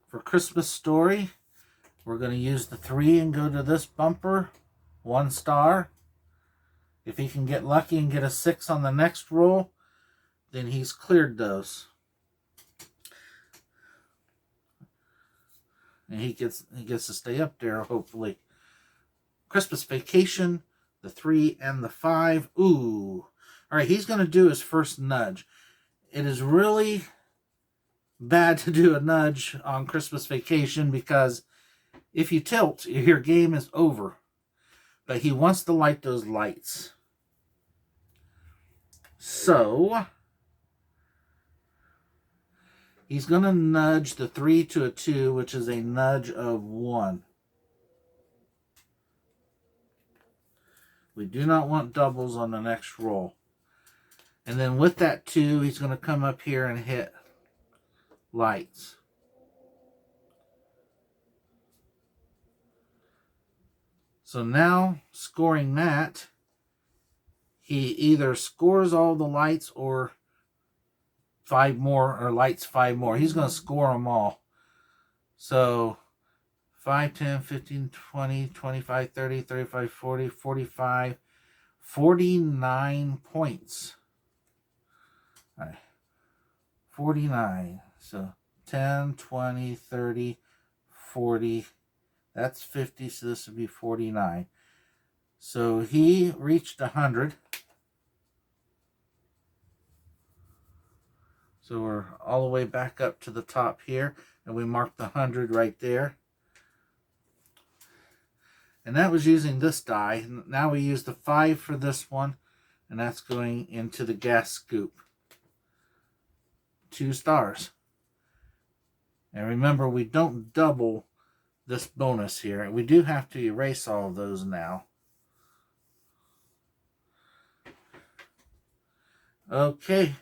For Christmas Story, we're going to use the 3 and go to this bumper. 1 star. If he can get lucky and get a 6 on the next roll, then he's cleared those. And he gets to stay up there, hopefully. Christmas Vacation, the 3 and the 5. Ooh. All right, he's going to do his first nudge. It is really bad to do a nudge on Christmas Vacation because if you tilt, your game is over. But he wants to light those lights. So he's going to nudge the 3 to a 2, which is a nudge of 1. We do not want doubles on the next roll. And then with that 2, he's going to come up here and hit lights. So now, scoring that, he either scores all the lights or 5 more, or lights 5 more. He's going to score them all. So 5, 10, 15, 20, 25, 30, 35, 40, 45, 49 points. All right. 49. So 10, 20, 30, 40. That's 50, so this would be 49. So he reached 100. So we're all the way back up to the top here, and we marked the 100 right there. And that was using this die. Now we use the 5 for this one, and that's going into the gas scoop. 2 stars. And remember, we don't double this bonus here. We do have to erase all of those now. Okay.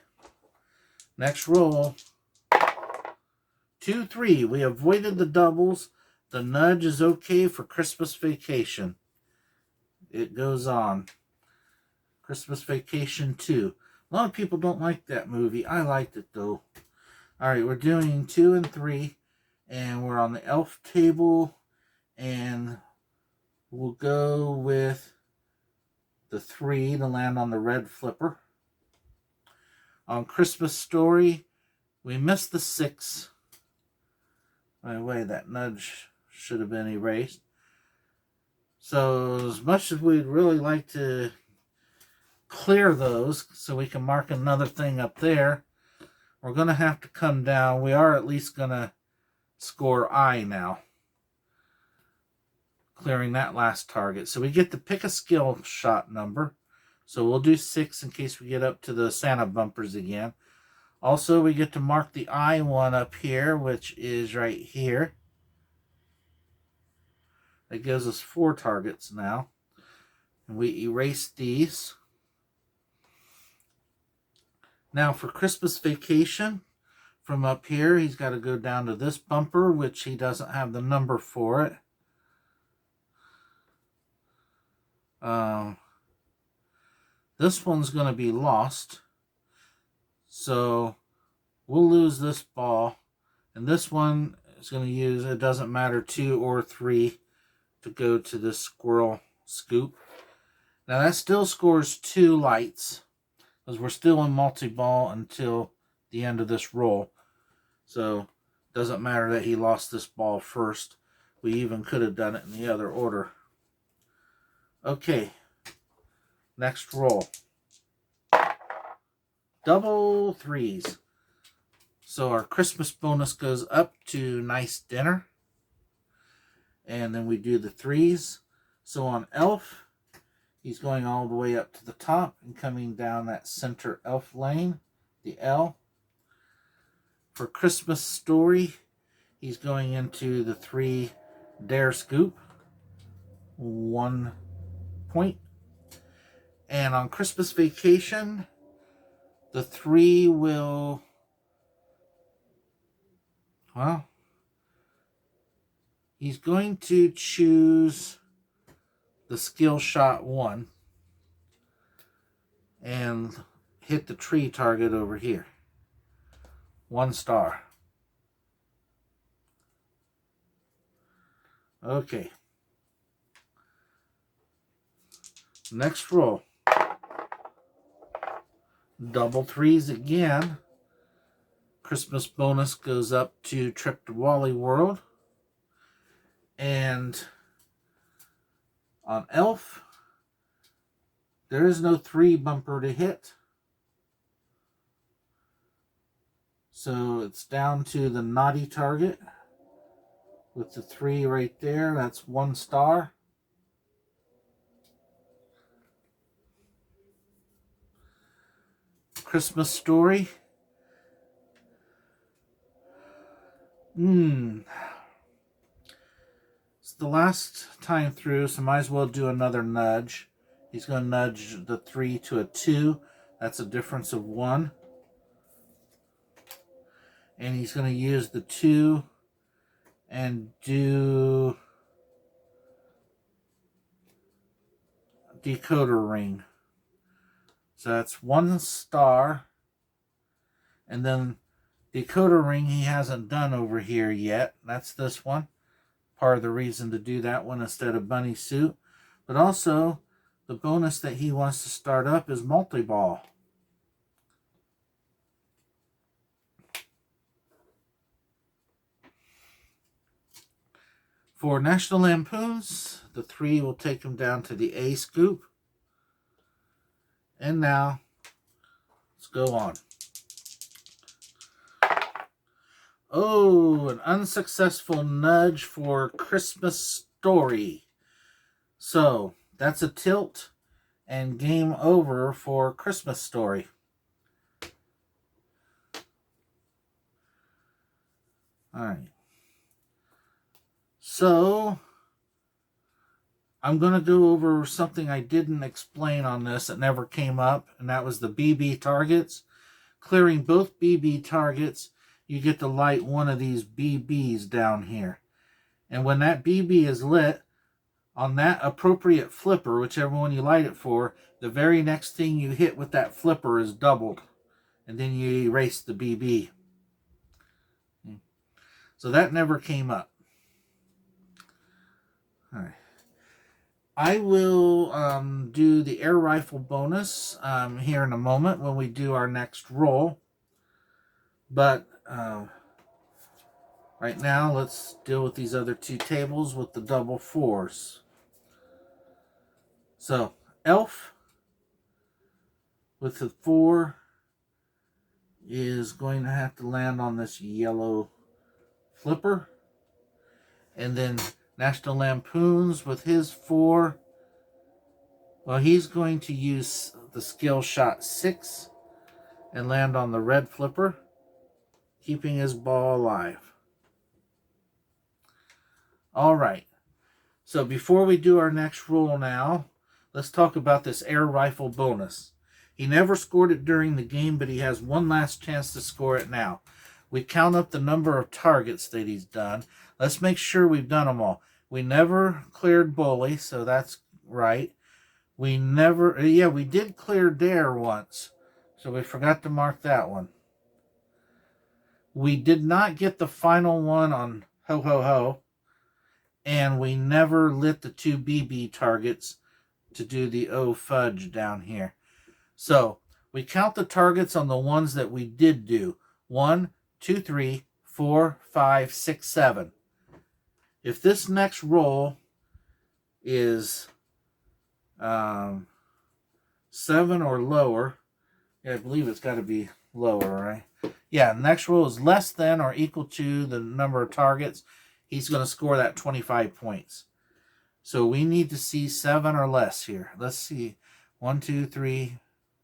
Next roll. 2, 3. We avoided the doubles. The nudge is okay for Christmas Vacation. It goes on. Christmas Vacation 2. A lot of people don't like that movie. I liked it though. Alright, we're doing 2 and 3. And we're on the elf table. And we'll go with the 3 to land on the red flipper. On Christmas Story, we missed the 6. By the way, that nudge should have been erased. So as much as we'd really like to clear those so we can mark another thing up there, we're going to have to come down. We are at least going to score I now, clearing that last target. So we get to pick a skill shot number. So we'll do 6 in case we get up to the Santa bumpers again. Also, we get to mark the I one up here, which is right here. That gives us 4 targets now. And we erase these. Now for Christmas Vacation, from up here, he's got to go down to this bumper, which he doesn't have the number for it. This one's going to be lost. So we'll lose this ball. And this one is going to use, it doesn't matter, 2 or 3 to go to this squirrel scoop. Now that still scores 2 lights, because we're still in multi-ball until the end of this roll. So it doesn't matter that he lost this ball first. We even could have done it in the other order. Okay. Next roll. Double 3s. So our Christmas bonus goes up to Nice Dinner. And then we do the 3s. So on Elf, he's going all the way up to the top and coming down that center elf lane, the L. For Christmas Story, he's going into the 3 Dare Scoop. 1 point. And on Christmas Vacation, the 3 will, well, he's going to choose the skill shot 1 and hit the tree target over here. 1 star. Okay. Next roll. Double 3s again. Christmas bonus goes up to Trip to Wally World. And on Elf, there is no 3 bumper to hit. So it's down to the naughty target with the 3 right there. That's 1 star. Christmas Story. It's the last time through, so might as well do another nudge. He's going to nudge the 3 to a 2. That's a difference of 1. And he's going to use the 2 and do decoder ring. So that's 1 star. And then decoder ring he hasn't done over here yet. That's this one. Part of the reason to do that one instead of bunny suit. But also, the bonus that he wants to start up is multi-ball. For National Lampoons, the 3 will take him down to the A scoop. And now, let's go on. Oh, an unsuccessful nudge for Christmas Story. So, that's a tilt and game over for Christmas Story. Alright. So, I'm going to go over something I didn't explain on this that never came up, and that was the BB targets. Clearing both BB targets, you get to light one of these BBs down here. And when that BB is lit, on that appropriate flipper, whichever one you light it for, the very next thing you hit with that flipper is doubled. And then you erase the BB. So that never came up. Alright. I will do the air rifle bonus here in a moment when we do our next roll. But right now, let's deal with these other 2 tables with the double 4s. So, Elf with the 4 is going to have to land on this yellow flipper. And then National Lampoons with his 4, well, he's going to use the skill shot 6 and land on the red flipper, keeping his ball alive. Alright, so before we do our next roll now, let's talk about this air rifle bonus. He never scored it during the game, but he has one last chance to score it now. We count up the number of targets that he's done. Let's make sure we've done them all. We never cleared Bully, so that's right. We never, yeah, we did clear Dare once, so we forgot to mark that one. We did not get the final one on Ho Ho Ho, and we never lit the 2 BB targets to do the O Fudge down here. So, we count the targets on the ones that we did do. 1, 2, 3, 4, 5, 6, 7. If this next roll is 7 or lower, yeah, I believe it's got to be lower, right? Yeah, next roll is less than or equal to the number of targets, he's going to score that 25 points. So we need to see 7 or less here. Let's see. 1, 2, 3,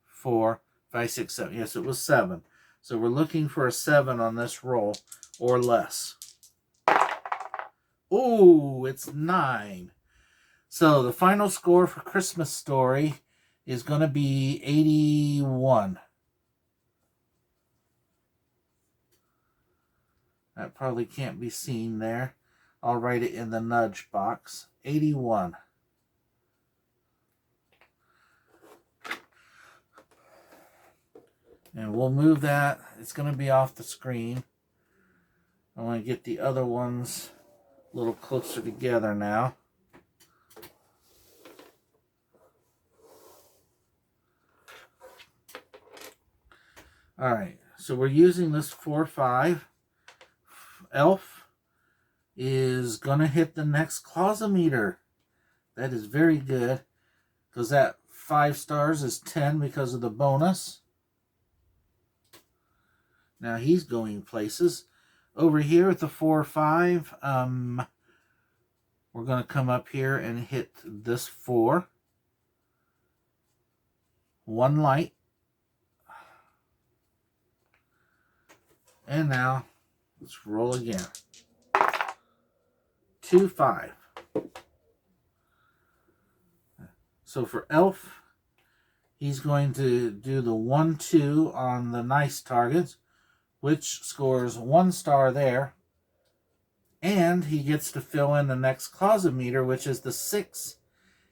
4, 5, 6, 7. Yes, it was 7. So we're looking for a 7 on this roll or less. Oh, it's 9. So the final score for Christmas Story is going to be 81. That probably can't be seen there. I'll write it in the nudge box. 81. And we'll move that. It's going to be off the screen. I want to get the other ones a little closer together now. Alright, so we're using this 4-5. Elf is going to hit the next Closometer. That is very good, because that 5 stars is 10 because of the bonus. Now he's going places. Over here at the 4-5, we're going to come up here and hit this 4. 1 light. And now, let's roll again. 2-5. So for Elf, he's going to do the 1-2 on the nice targets, which scores 1 star there. And he gets to fill in the next closet meter, which is the 6.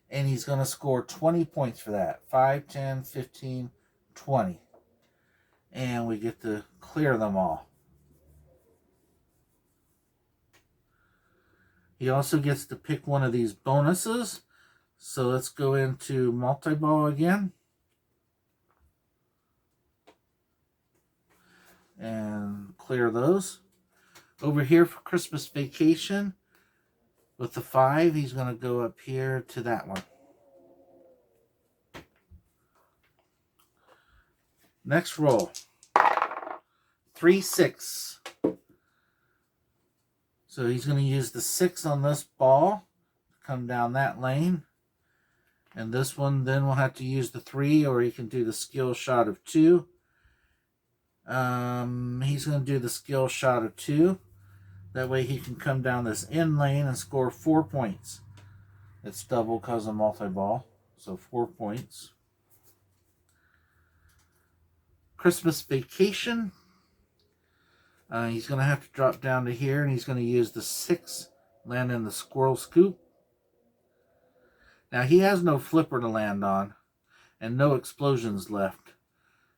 And he's going to score 20 points for that. 5, 10, 15, 20. And we get to clear them all. He also gets to pick one of these bonuses. So let's go into multi-ball again. And clear those. Over here for Christmas Vacation, with the 5, he's going to go up here to that one. Next roll. 3, 6. So he's going to use the 6 on this ball to come down that lane. And this one, then we'll have to use the 3, or he can do the skill shot of 2. He's going to do the skill shot of 2. That way he can come down this end lane and score 4 points. It's double because of multi-ball. So 4 points. Christmas Vacation. He's going to have to drop down to here, and he's going to use the 6, land in the squirrel scoop. Now he has no flipper to land on, and no explosions left.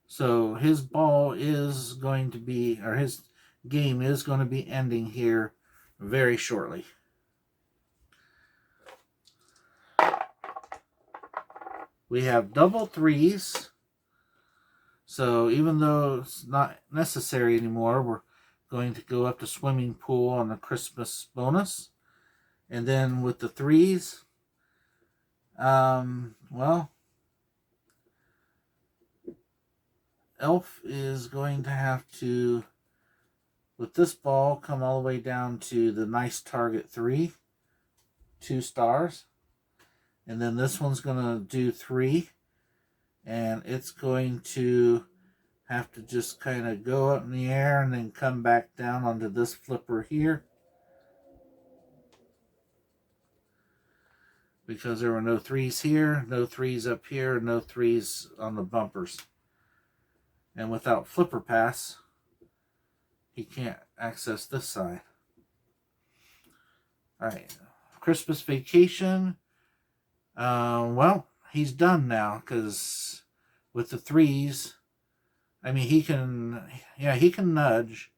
So his ball is going to be, or his game is going to be ending here very shortly. We have double 3s. So even though it's not necessary anymore, we're going to go up to swimming pool on the Christmas bonus. And then with the 3s, well, Elf is going to have to, with this ball, come all the way down to the nice target 3, 2 stars. And then this one's going to do 3. And it's going to have to just kind of go up in the air and then come back down onto this flipper here. Because there were no 3s here, no 3s up here, no 3s on the bumpers. And without flipper pass, he can't access this side. Alright, Christmas Vacation. Well, he's done now, because with the 3s, I mean, he can nudge,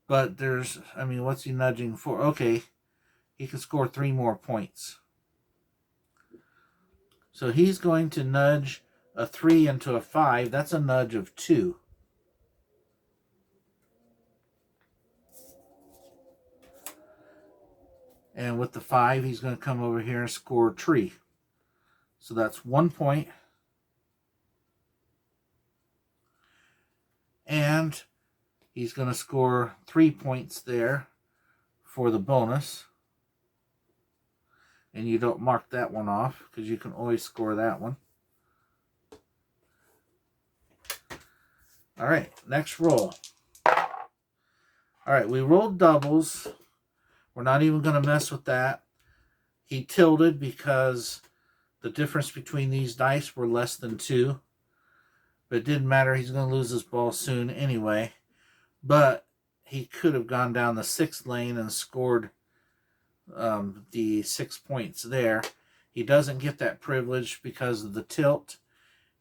but there's, I mean, what's he nudging for? Okay, he can score 3 more points. So he's going to nudge a 3 into a 5. That's a nudge of 2. And with the 5, he's going to come over here and score a tree. So that's 1 point. And he's going to score 3 points there for the bonus. And you don't mark that one off, because you can always score that one. Alright, next roll. Alright, we rolled doubles. We're not even going to mess with that. He tilted because the difference between these dice were less than 2. But it didn't matter. He's going to lose his ball soon anyway. But he could have gone down the 6th lane and scored the 6 points there. He doesn't get that privilege because of the tilt.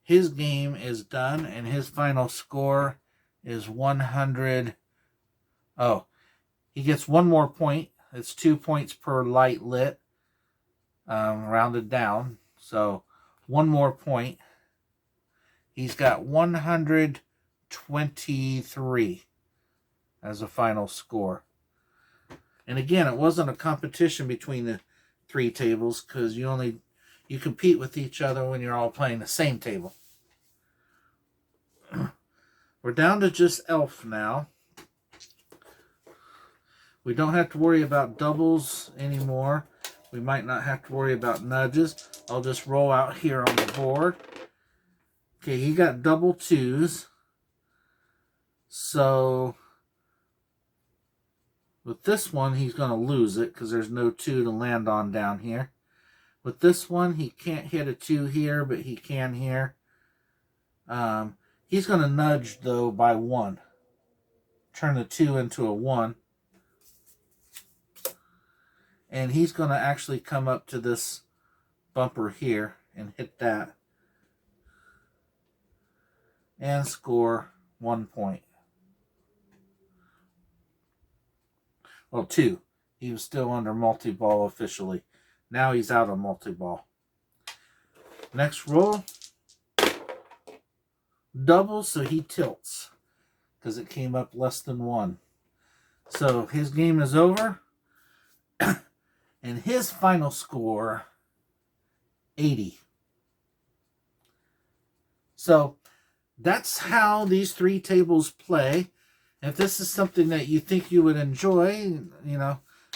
His game is done, and his final score is 100. Oh, he gets 1 more point. It's 2 points per light lit, rounded down. So 1 more point. He's got 123 as a final score. And again, it wasn't a competition between the 3 tables, because you compete with each other when you're all playing the same table. We're down to just Elf now. We don't have to worry about doubles anymore. We might not have to worry about nudges. I'll just roll out here on the board. Okay, he got double 2s. So with this one, he's going to lose it because there's no 2 to land on down here. With this one, he can't hit a 2 here, but he can here. He's going to nudge, though, by 1. Turn the 2 into a 1. And he's going to actually come up to this bumper here and hit that. And score 1 point. Well, 2. He was still under multi-ball officially. Now he's out of multi-ball. Next roll. Double, so he tilts. Because it came up less than 1. So his game is over. And his final score, 80. So that's how these 3 tables play. If this is something that you think you would enjoy,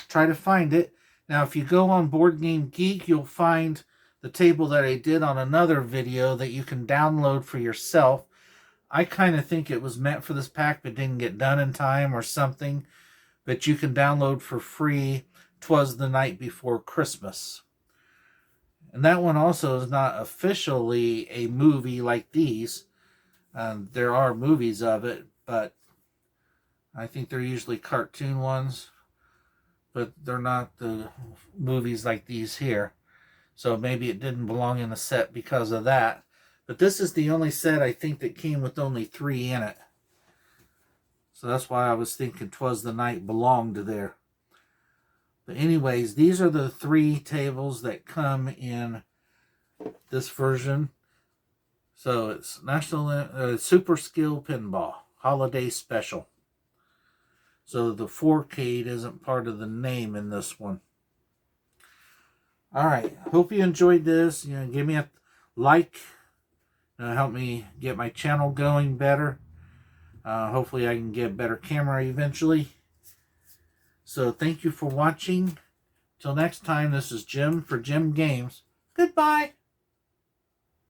try to find it. Now, if you go on Board Game Geek, you'll find the table that I did on another video that you can download for yourself. I kind of think it was meant for this pack, but didn't get done in time or something. But you can download for free. 'Twas the Night Before Christmas. And that one also is not officially a movie like these. There are movies of it, but I think they're usually cartoon ones. But they're not the movies like these here. So maybe it didn't belong in the set because of that. But this is the only set I think that came with only 3 in it. So that's why I was thinking 'Twas the Night belonged there. But anyways, these are the 3 tables that come in this version. So it's National Super Skill Pinball Holiday Special. So the 4K isn't part of the name in this one. Alright, hope you enjoyed this. Give me a like. Help me get my channel going better. Hopefully I can get a better camera eventually. So thank you for watching. Till next time, this is Jim for Jim Games. Goodbye.